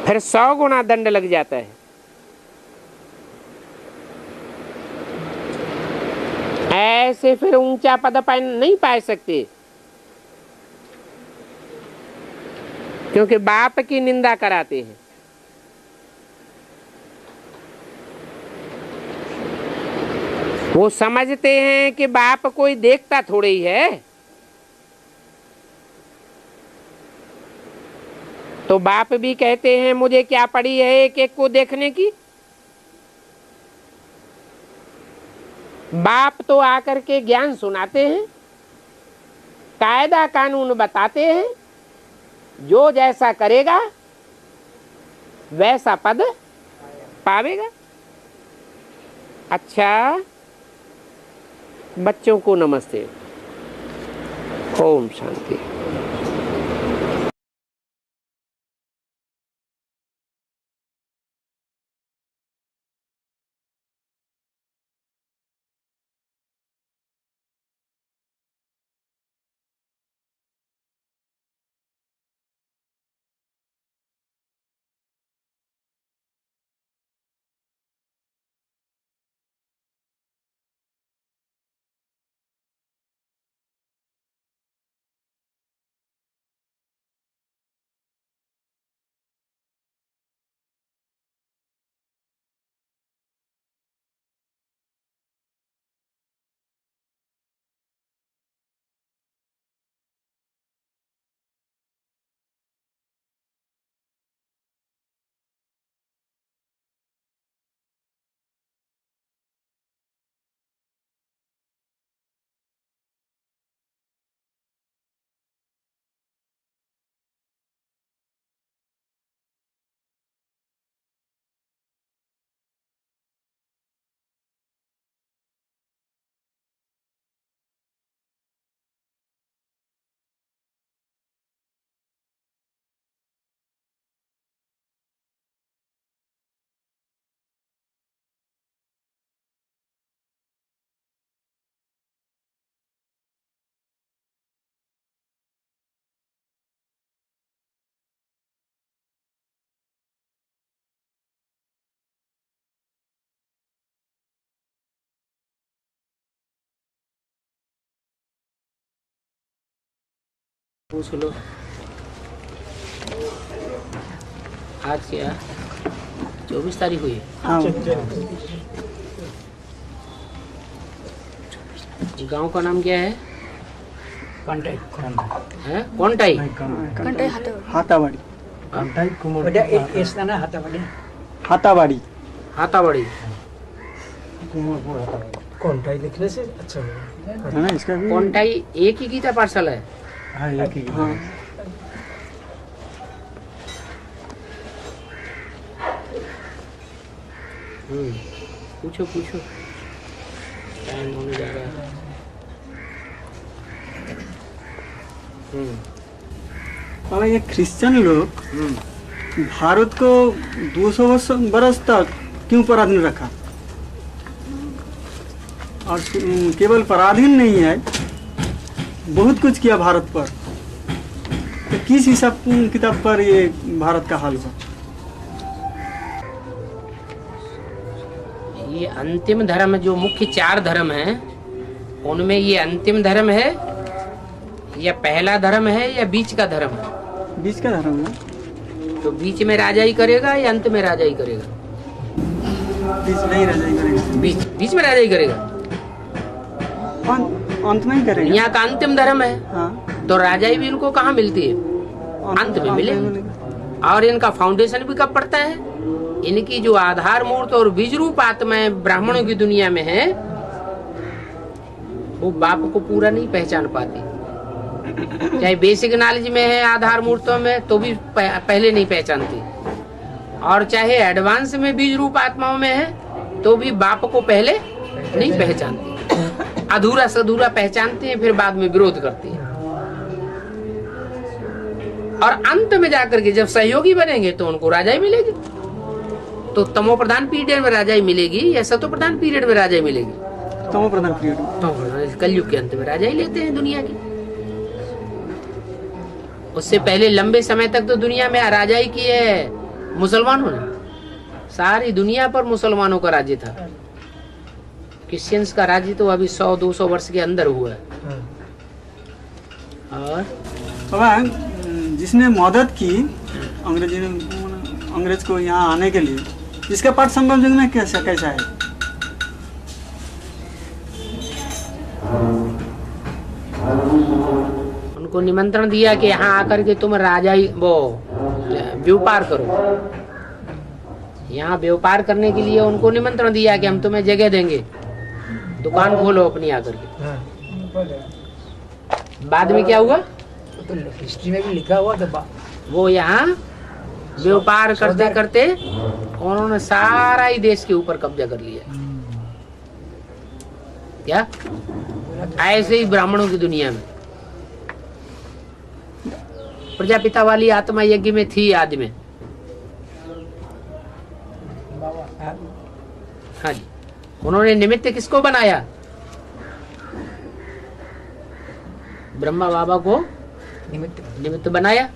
फिर 100 गुना दंड लग जाता है। ऐसे फिर ऊंचा पद नहीं पा सकते, क्योंकि बाप की निंदा कराते हैं। वो समझते हैं कि बाप कोई देखता थोड़े ही है, तो बाप भी कहते हैं मुझे क्या पड़ी है एक एक को देखने की। बाप तो आकर के ज्ञान सुनाते हैं, कायदा कानून बताते हैं, जो जैसा करेगा वैसा पद पावेगा। अच्छा, बच्चों को नमस्ते। ओम शांति। पूछ लो आज क्या 24 तारीख हुई। हाँ। गांव का नाम क्या है? कंटाई है कोंटाई हातावाड़ी हातावाड़ी हातावाड़ी। कोंटाई लिखने से अच्छा होगा है ना। इसका भी कोंटाई एक ही गीता पाठशाला है। हाँ एक ही हाँ। पूछो पूछो, टाइम होने जा रहा है। और ये क्रिश्चियन लोग भारत को 200 बरस तक क्यों पराधीन रखा? और केवल पराधीन नहीं है, बहुत कुछ किया भारत पर। तो किस हिसाब किताब पर ये भारत का हाल हुआ? ये अंतिम धर्म, जो मुख्य 4 धर्म हैं, उनमें ये अंतिम धर्म है या पहला धर्म है या बीच का धर्म है? बीच का धर्म है। तो बीच में राजा ही करेगा या अंत में राजा ही करेगा? बीच में ही रह जाएगा, बीच बीच में राजाई करेगा। अंत में ही करेगा। दुनिया का अंतिम धर्म है, हाँ, तो राजाई भी इनको कहाँ मिलती है? अंत में मिलेगी। और इनका फाउंडेशन भी कब पड़ता है? इनकी जो आधार मूर्त और बीज रूप आत्माएं ब्राह्मणों की दुनिया में है, वो बाप को पूरा नहीं पहचान पाती। चाहे बेसिक नॉलेज में है आधार मूर्तों में, तो भी पहले नहीं पहचानती, और चाहे एडवांस में बीज रूप आत्माओं में है, तो भी बाप को पहले नहीं पहचानती। अधूरा सधूरा पहचानती है, फिर बाद में विरोध करती है। और अंत में जाकर के जब सहयोगी बनेंगे तो उनको राजाई मिलेगी। तो तमो प्रधान पीरियड में राजाई मिलेगी या सतो प्रधान पीरियड में राजाई मिलेगी? तमो प्रधान पीरियड। तो कलयुग के अंत में राजाई लेते हैं दुनिया की। उससे पहले लंबे समय तक तो दुनिया में राजाई की है मुसलमानों ने। सारी दुनिया पर मुसलमानों का राज्य था। क्रिश्चियंस का राज्य तो अभी 100-200 वर्ष के अंदर हुआ है। और बाबा, जिसने मदद की अंग्रेज को यहाँ आने के लिए, इसका पाठ संगम युग में कैसा है? उनको निमंत्रण दिया कि यहाँ आकर के तुम राजाई वो व्यापार करो। यहाँ व्यापार करने के लिए उनको निमंत्रण दिया कि हम तुम्हें जगह देंगे, दुकान खोलो अपनी आकर के। बाद में क्या हुआ? तो हिस्ट्री में भी लिखा हुआ था। वो यहाँ व्यापार करते करते उन्होंने सारा ही देश के ऊपर कब्जा कर लिया। क्या ऐसे ही ब्राह्मणों की दुनिया में प्रजापिता वाली आत्मा यज्ञ में थी आदि में। हाँ जी, उन्होंने निमित्त किसको बनाया? ब्रह्मा बाबा को निमित्त बनाया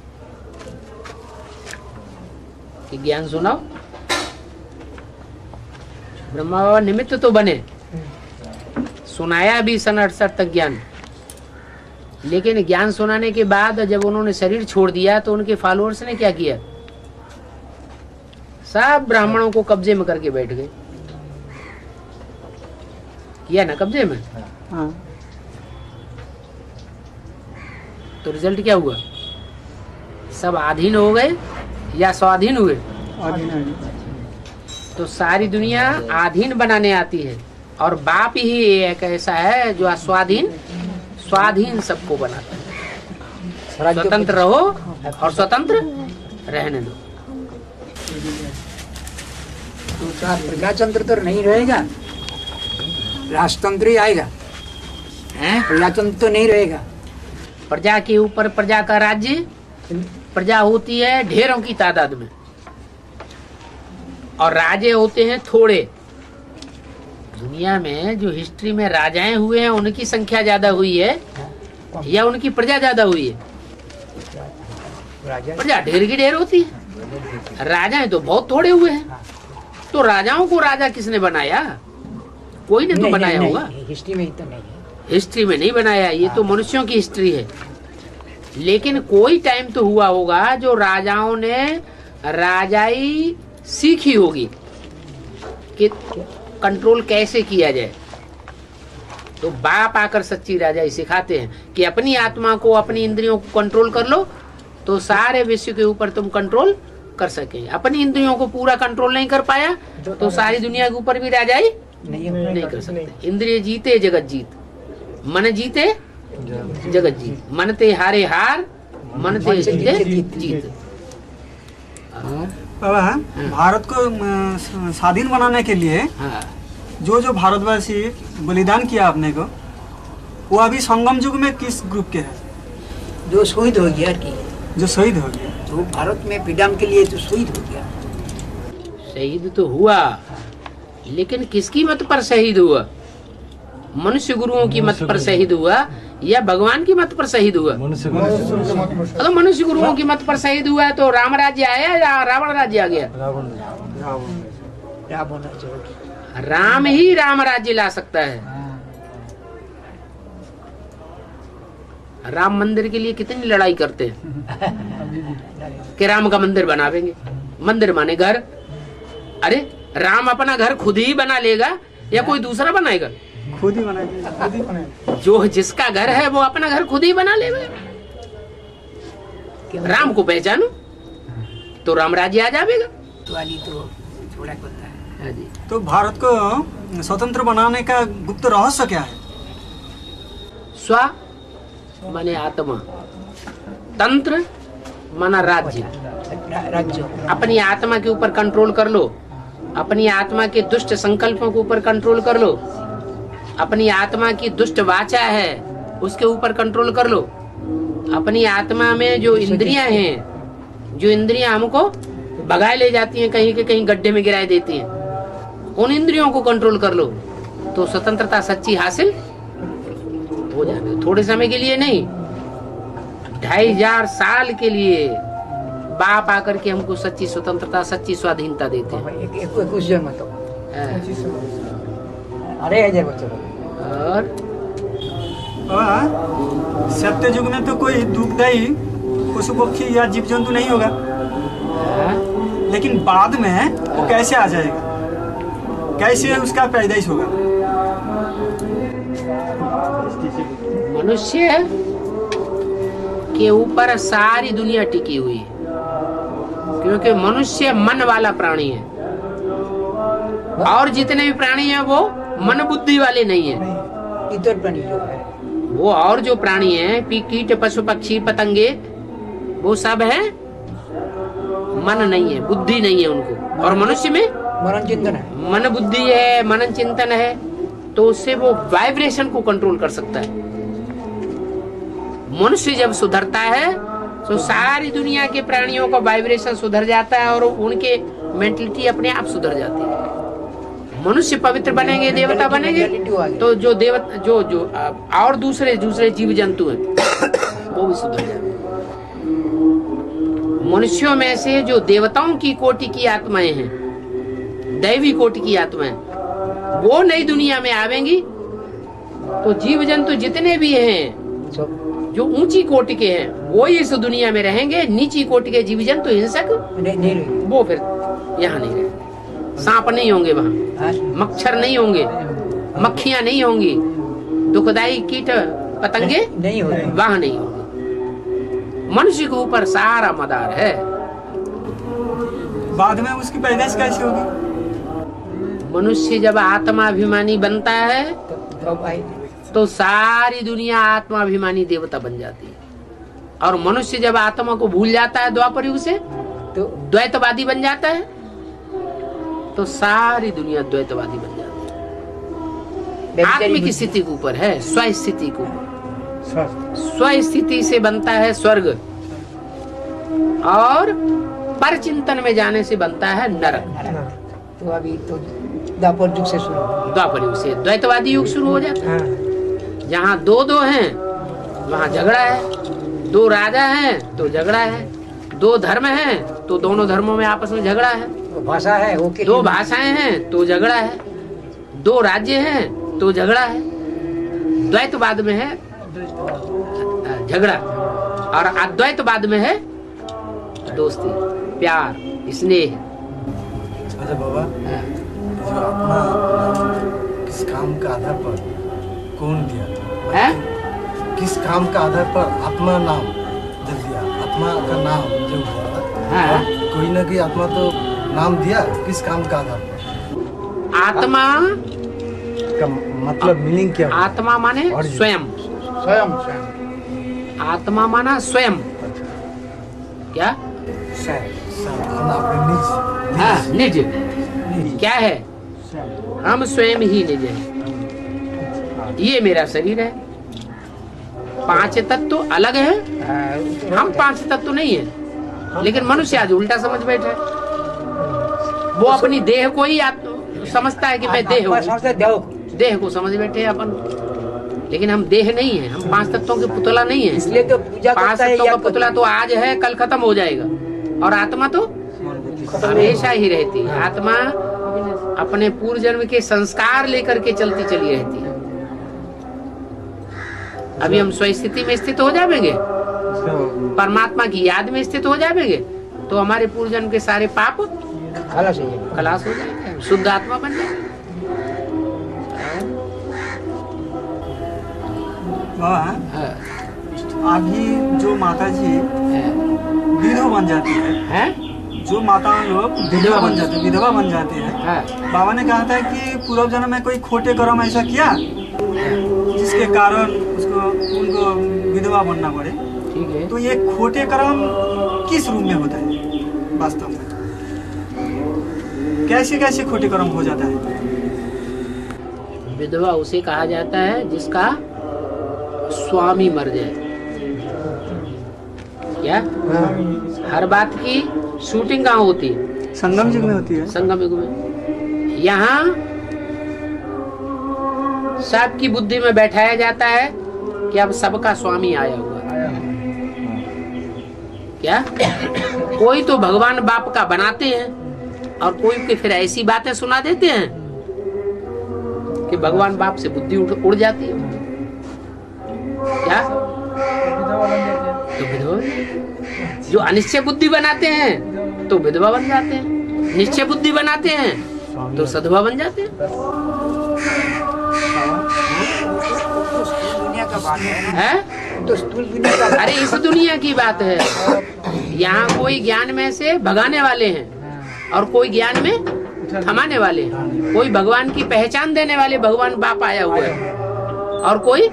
कि ज्ञान सुनाओ। ब्रह्मा बाबा निमित्त तो बने, सुनाया भी सन 68 तक ज्ञान। लेकिन ज्ञान सुनाने के बाद जब उन्होंने शरीर छोड़ दिया तो उनके फॉलोअर्स ने क्या किया? सब ब्राह्मणों को कब्जे में करके बैठ गए। किया ना कब्जे में? हाँ। तो रिजल्ट क्या हुआ? सब अधीन हो गए या स्वाधीन हुए? तो सारी दुनिया अधीन बनाने आती है, और बाप ही एक ऐसा है जो स्वाधीन सबको बनाता है। स्वतंत्र रहो और स्वतंत्र रहने दो। तो प्रजातंत्र तो नहीं रहेगा, राजतंत्र ही आएगा। प्रजातंत्र तो नहीं रहेगा। प्रजा के ऊपर प्रजा का राज्य। प्रजा होती है ढेरों की तादाद में, और राजे होते हैं थोड़े। दुनिया में जो हिस्ट्री में राजाएं हुए हैं उनकी संख्या ज्यादा हुई है या उनकी प्रजा ज्यादा हुई है? प्रजा ढेर की ढेर होती है, राजाएं तो बहुत थोड़े हुए हैं। तो राजाओं को राजा किसने बनाया? कोई ने तो बनाया होगा। हिस्ट्री में तो नहीं, हिस्ट्री में नहीं बनाया, ये तो मनुष्यों की हिस्ट्री है। लेकिन कोई टाइम तो हुआ होगा जो राजाओं ने राजाई सीखी होगी कि कंट्रोल कैसे किया जाए। तो बाप आकर सच्ची राजाई सिखाते हैं कि अपनी आत्मा को, अपनी इंद्रियों को कंट्रोल कर लो तो सारे विश्व के ऊपर तुम कंट्रोल कर सके। अपनी इंद्रियों को पूरा कंट्रोल नहीं कर पाया तो सारी दुनिया के ऊपर भी राजाई नहीं कर सकते। इंद्रिय जीते जगत जीत, मन जीते जगत जीत, मन ते हारे हार, मन ते जीते जीत। बाबा, भारत को स्वाधीन बनाने के लिए जो भारतवासी बलिदान किया आपने को, वो अभी संगम युग में किस ग्रुप के हैं? जो शहीद हो गया कि जो शहीद हो गया, तो भारत में फ्रीडम के लिए तो शहीद हो गया। शहीद तो हुआ, लेकिन किसकी मत पर शहीद हुआ? मनुष्य गुरुओं की मत पर शहीद हुआ या भगवान की मत पर शहीद हुआ? तो मनुष्य गुरुओं की मत पर शहीद हुआ तो राम राज्य आया या रावण राज्य आ गया? राम ही राम राज्य ला सकता है। राम मंदिर के लिए कितनी लड़ाई करते हैं कि राम का मंदिर बनावेंगे। मंदिर माने घर। अरे राम अपना घर खुद ही बना लेगा या कोई दूसरा बनाएगा? खुद ही बनाएंगे। जो जिसका घर है वो अपना घर खुद ही बना लेगा। राम को पहचानो तो राम राज्य आ जाएगा। वाली तो थोड़ा होता है। हाँ जी। तो भारत को स्वतंत्र बनाने का गुप्त रहस्य क्या है? स्व माने आत्मा, तंत्र माना राज्य। राज्य अपनी आत्मा के ऊपर कंट्रोल कर लो, अपनी आत्मा के दुष्ट संकल्पों के ऊपर कंट्रोल कर लो, अपनी आत्मा की दुष्ट वाचा है उसके ऊपर कंट्रोल कर लो, अपनी आत्मा में जो इंद्रियां हैं, जो इंद्रियां हमको भगाए ले जाती हैं, कहीं के कहीं गड्ढे में गिराए देती हैं, उन इंद्रियों को कंट्रोल कर लो तो स्वतंत्रता सच्ची हासिल हो जाएगी। थोड़े समय के लिए नहीं, 2500 साल के लिए बाप आकर के हमको सच्ची स्वतंत्रता, सच्ची स्वाधीनता देते हैं। एक कुछ जन्म तो अरे 1000 बच्चों और सत्य युग में तो कोई दुखदायी पशु पक्षी या जीव जंतु नहीं होगा, लेकिन बाद में वो कैसे आ जाएगा, कैसे उसका पैदाइश होगा? मनुष्य के ऊपर सारी दुनिया टिकी हुई है, क्योंकि मनुष्य मन वाला प्राणी है और जितने भी प्राणी हैं वो मन बुद्धि वाले नहीं है। इतर प्राणी जो है वो और जो प्राणी हैं, कीट पशु पक्षी पतंगे, वो सब है मन नहीं है, बुद्धि नहीं है उनको। और मनुष्य में मनन चिंतन है, मन बुद्धि है, मनन चिंतन है, तो उससे वो वाइब्रेशन को कंट्रोल कर सकता है। मनुष्य जब सुधरता है तो सारी दुनिया के प्राणियों का वाइब्रेशन सुधर जाता है और उनके मेंटलिटी अपने आप सुधर जाती है। मनुष्य पवित्र बनेंगे, देवता बनेंगे, तो जो देवता जो जो और दूसरे जीव जंतु हैं वो भी सुधर जाएंगे। मनुष्यों में से जो देवताओं की कोटि की आत्माएं हैं, दैवी कोटि की आत्माएं, वो नई दुनिया में आवेंगी तो जीव जंतु जितने भी हैं जो ऊंची कोटि के हैं वो इस दुनिया में रहेंगे। नीची कोटि के जीव जंतु हिंसक वो फिर यहाँ नहीं रहेंगे। सांप नहीं होंगे वहाँ, मच्छर नहीं होंगे, मक्खियाँ नहीं होंगी, दुखदाई कीट पतंगे नहीं होंगे, वहाँ नहीं होंगे। मनुष्य के ऊपर सारा मदार है। बाद में उसकी पैदाइश कैसे होगी? मनुष्य जब आत्माभिमानी बनता है तो सारी दुनिया आत्माभिमानी देवता बन जाती है। और मनुष्य जब आत्मा को भूल जाता है द्वापर युग से तो द्वैतवादी बन जाता है, तो सारी दुनिया द्वैतवादी बन जाती है। आत्मिक स्थिति के ऊपर है, स्व स्थिति के ऊपर। स्व स्थिति से बनता है स्वर्ग और पर चिंतन में जाने से बनता है नरक। तो अभी तो द्वापर युग से शुरू, द्वापर युग से द्वैतवादी युग शुरू हो जाता है। जहाँ दो हैं वहाँ झगड़ा है, 2 राजा हैं तो झगड़ा है, 2 धर्म हैं तो दोनों धर्मों में आपस में झगड़ा है, भाषा है, 2 भाषाएं हैं तो झगड़ा है, 2 राज्य हैं तो झगड़ा है। द्वैतवाद में है झगड़ा और अद्वैतवाद में है दोस्ती, प्यार, स्नेह। अच्छा बाबा, जो आत्मा किस काम का आधार पर कौन दिया है? किस काम का आधार पर आत्मा नाम जब दिया, आत्मा का नाम जो हाँ। कोई ना कोई आत्मा तो नाम दिया, किस काम का आधार पर? आत्मा का मतलब मीनिंग क्या? आत्मा माने स्वयं, आत्मा माना स्वयं। क्या? निज क्या है? हम स्वयं ही निज है। ये मेरा शरीर है। 5 तत्व अलग है, हम 5 तत्व नहीं है। लेकिन मनुष्य आज उल्टा समझ बैठा है। वो अपनी देह को ही समझता है कि मैं देह हूँ, देह को समझ बैठे हैं अपन। लेकिन हम देह नहीं है, हम 5 तत्वों के पुतला नहीं है। इसलिए तो पूजा 5 तत्वों का पुतला तो आज है, कल खत्म हो जाएगा। और आत्मा तो हमेशा ही रहती है। आत्मा अपने पूर्व जन्म के संस्कार लेकर के चलती चली रहती है। अभी हम स्वस्थिति में स्थित हो जाएंगे, परमात्मा की याद में स्थित हो जाएंगे, तो हमारे पूर्व जन्म के सारे पाप खलास हो जाएंगे। शुद्ध आत्मा बन जाए। बाबा हाँ, अभी जो माता जी विधवा बन जाती है, जो माता लोग विधवा बन जाते हैं, हाँ, बाबा ने कहा था कि पूर्व जन्म में कोई खोटे कर्म ऐसा किया जिसके कारण उनको विधवा बनना पड़े। ठीक है। तो ये खोटे कर्म किस रूप में होता है वास्तव में? कैसे कैसे खोटे कर्म हो जाता है? विधवा उसे कहा जाता है जिसका स्वामी मर जाए। क्या हर बात की शूटिंग कहाँ होती है? संगम युग में होती है। संगम युग में। यहाँ सबकी बुद्धि में बैठाया जाता है कि अब सबका स्वामी आया हुआ है। क्या कोई तो भगवान बाप का बनाते हैं और कोई के फिर ऐसी बातें सुना देते हैं कि भगवान बाप से बुद्धि उड़ जाती है। क्या तो विधवा, जो अनिश्चय बुद्धि बनाते हैं तो विधवा बन जाते हैं, निश्चय बुद्धि बनाते हैं तो सधवा बन जाते हैं। दुनिया का बात है हैं? तो स्थूल दुनिया का अरे इस दुनिया की बात है। यहाँ कोई ज्ञान में से भगाने वाले हैं और कोई ज्ञान में थमाने वाले हैं। कोई भगवान की पहचान देने वाले भगवान बाप आया हुआ है और कोई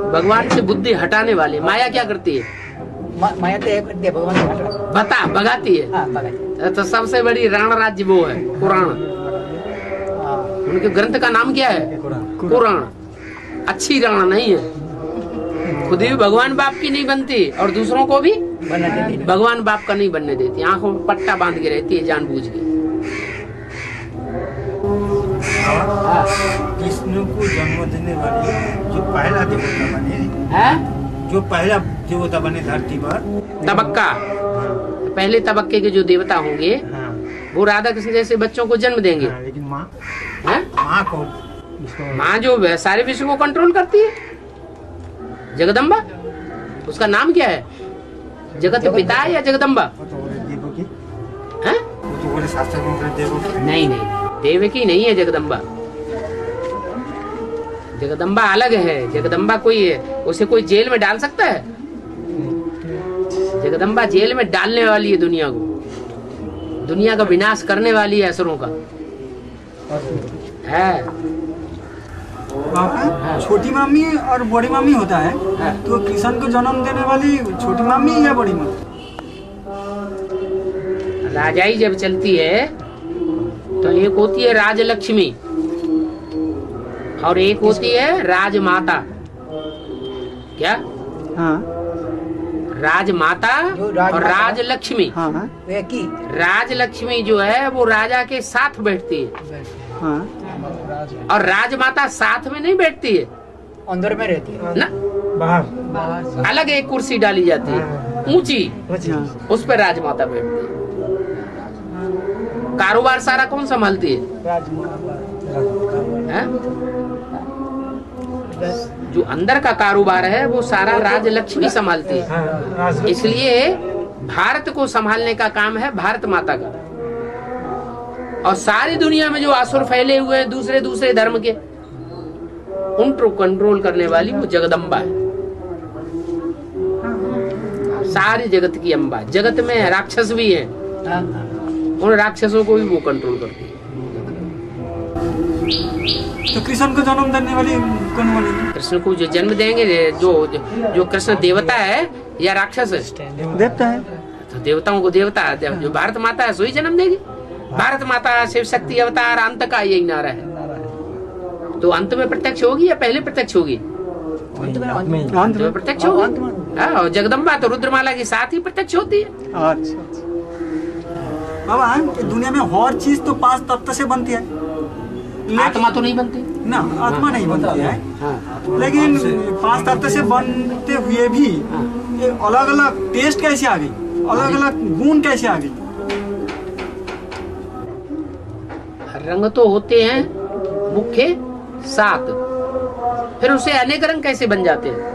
भगवान से बुद्धि हटाने वाले। माया क्या करती है? माया तो एक दे भगवान का हटा। भगाती है। हाँ, भगाती। तो सबसे बड़ी राण राज्य वो है पुराण। हाँ, उनके ग्रंथ का नाम क्या है? पुराण। अच्छी राण नहीं है, खुद भी भगवान बाप की नहीं बनती और दूसरों को भी बना देती। भगवान बाप का नहीं बनने देती। आंखों में पट्टा बांध के रहती है जानबूझ के। कृष्ण को जन्म देने वाली जो पहला देवता बने, है जो पहला देवता बने धरती पर, तबक्का। पहले तबक्के के जो देवता होंगे हाँ, वो राधा कृष्ण जैसे बच्चों को जन्म देंगे। हाँ, लेकिन माँ हैं? माँ को माँ जो सारे विश्व को कंट्रोल करती है, जगदम्बा। उसका नाम क्या है? जगत पिता है या जगदम्बा? वो तो बोले देवो की, हैं? वो तो बोले शास्त्र में बोले देवो की। नहीं नहीं, देवकी नहीं है जगदम्बा। जगदम्बा अलग है। जगदम्बा कोई है, उसे कोई जेल में डाल सकता है? जगदम्बा जेल में डालने वाली है दुनिया को, दुनिया का विनाश करने वाली है असुरों का। है बाबा, छोटी मामी और बड़ी मामी होता है, हाँ। तो किशन को जन्म देने वाली छोटी मामी या बड़ी मामी? राजाई जब चलती है तो एक होती है राजलक्ष्मी और एक होती है राजमाता। क्या? हाँ राजमाता जो राजमाता और राजलक्ष्मी। हाँ हाँ वे की राजलक्ष्मी जो है वो राजा के साथ बैठती है हाँ और राजमाता साथ में नहीं बैठती है अंदर में रहती है। ना, बाहर अलग एक कुर्सी डाली जाती है ऊंची, हाँ। उस पर राजमाता बैठती है। कारोबार सारा कौन संभालती है? हैं? जो अंदर का कारोबार है वो सारा राजलक्ष्मी संभालती है। इसलिए भारत को संभालने का काम है भारत माता का। और सारी दुनिया में जो असुर फैले हुए हैं दूसरे दूसरे धर्म के, उनको कंट्रोल करने वाली वो जगदम्बा है। सारी जगत की अम्बा। जगत में राक्षस भी है, हाँ, उन राक्षसों को भी वो कंट्रोल करती है। तो कृष्ण को जन्म देने वाली कौन बनेगी? कृष्ण को जो जन्म देंगे, जो जो कृष्ण देवता है या राक्षस है? देवता है। तो देवताओं को देवता, जो भारत माता है सोई जन्म देगी। भारत माता शिव शक्ति अवतार अंत का यही नारा है। तो अंत में प्रत्यक्ष होगी या पहले प्रत्यक्ष होगी? अंत में अंत में। प्रत्यक्ष होगी। हाँ, और जगदम्बा तो रुद्रमाला के साथ ही प्रत्यक्ष होती है। अच्छा अच्छा। बाबा, ये दुनिया में हर चीज तो 5 तत्व से बनती है, आत्मा तो नहीं बनती ना, आत्मा नहीं बनती है। हाँ। लेकिन 5 तत्व से बनते हुए भी ये अलग अलग टेस्ट कैसे आ गई, अलग अलग गुण कैसे आ गई? रंग तो होते हैं मुख्य 7, फिर उसे अनेक रंग कैसे बन जाते हैं?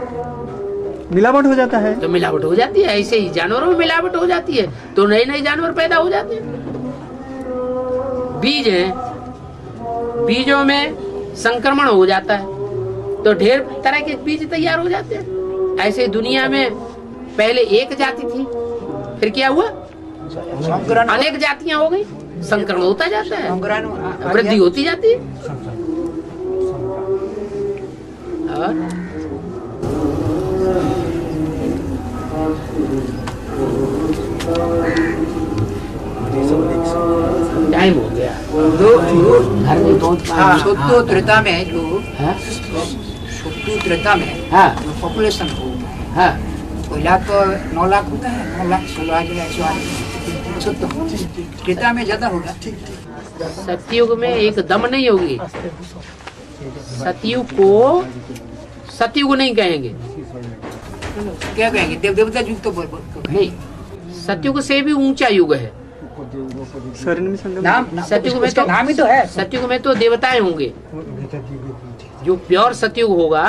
मिलावट हो जाता है। तो मिलावट हो जाती है। ऐसे ही जानवरों में मिलावट हो जाती है तो नए नए जानवर पैदा हो जाते हैं। बीज हैं, बीजों में संक्रमण हो जाता है तो ढेर तरह के बीज तैयार हो जाते हैं। ऐसे दुनिया में पहले एक जाति थी, फिर क्या हुआ, संकरण अनेक जातियां हो गई, संकरण होता जाता है, संकरण वृद्धि होती जाती है। और टाइम हो गया। घर में बहुत सत्तो त्रेता में जो हाँ सत्तो त्रेता में हाँ जो पॉपुलेशन होता है, हाँ पहला तो 9 लाख होता है, 9 लाख 16,000 सत्तो त्रेता में ज्यादा होगा। सतयुग में एकदम नहीं होगी। सतयुग को सतयुग नहीं कहेंगे, क्या कहेंगे, देव देवता युग तो नहीं, सतयुग से भी ऊंचा युग है। शरीर में संगम नाम सतयुग में उसका तो नाम ही तो है। सतयुग में तो देवताएं होंगे। जो प्योर सतयुग होगा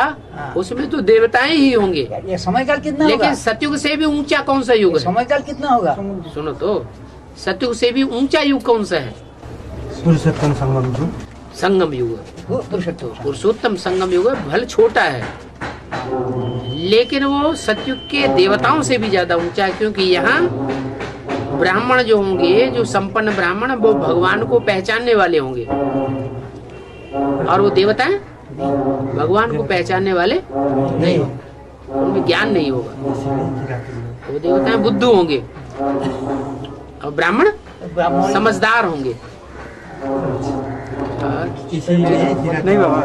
उसमें तो देवताएं ही होंगे। ये समयकाल कितना होगा? लेकिन सतयुग से भी ऊंचा कौन सा युग है? समयकाल कितना होगा? सुनो तो, सतयुग से भी ऊंचा युग कौन सा है? पुरुषोत्तम संगम युग। संगम युग। वो पुरुषोत्तम पुरुषोत्तम संगम युग भले छोटा है, लेकिन वो सतयुग के देवताओं से भी ज्यादा ऊंचा है, क्योंकि यहाँ ब्राह्मण जो होंगे, जो संपन्न ब्राह्मण, वो भगवान को पहचानने वाले होंगे, और वो देवताएं भगवान को पहचानने वाले नहीं होंगे, उनमें ज्ञान नहीं होगा। वो देवताएं बुद्धू होंगे और ब्राह्मण समझदार होंगे। और नहीं बाबा।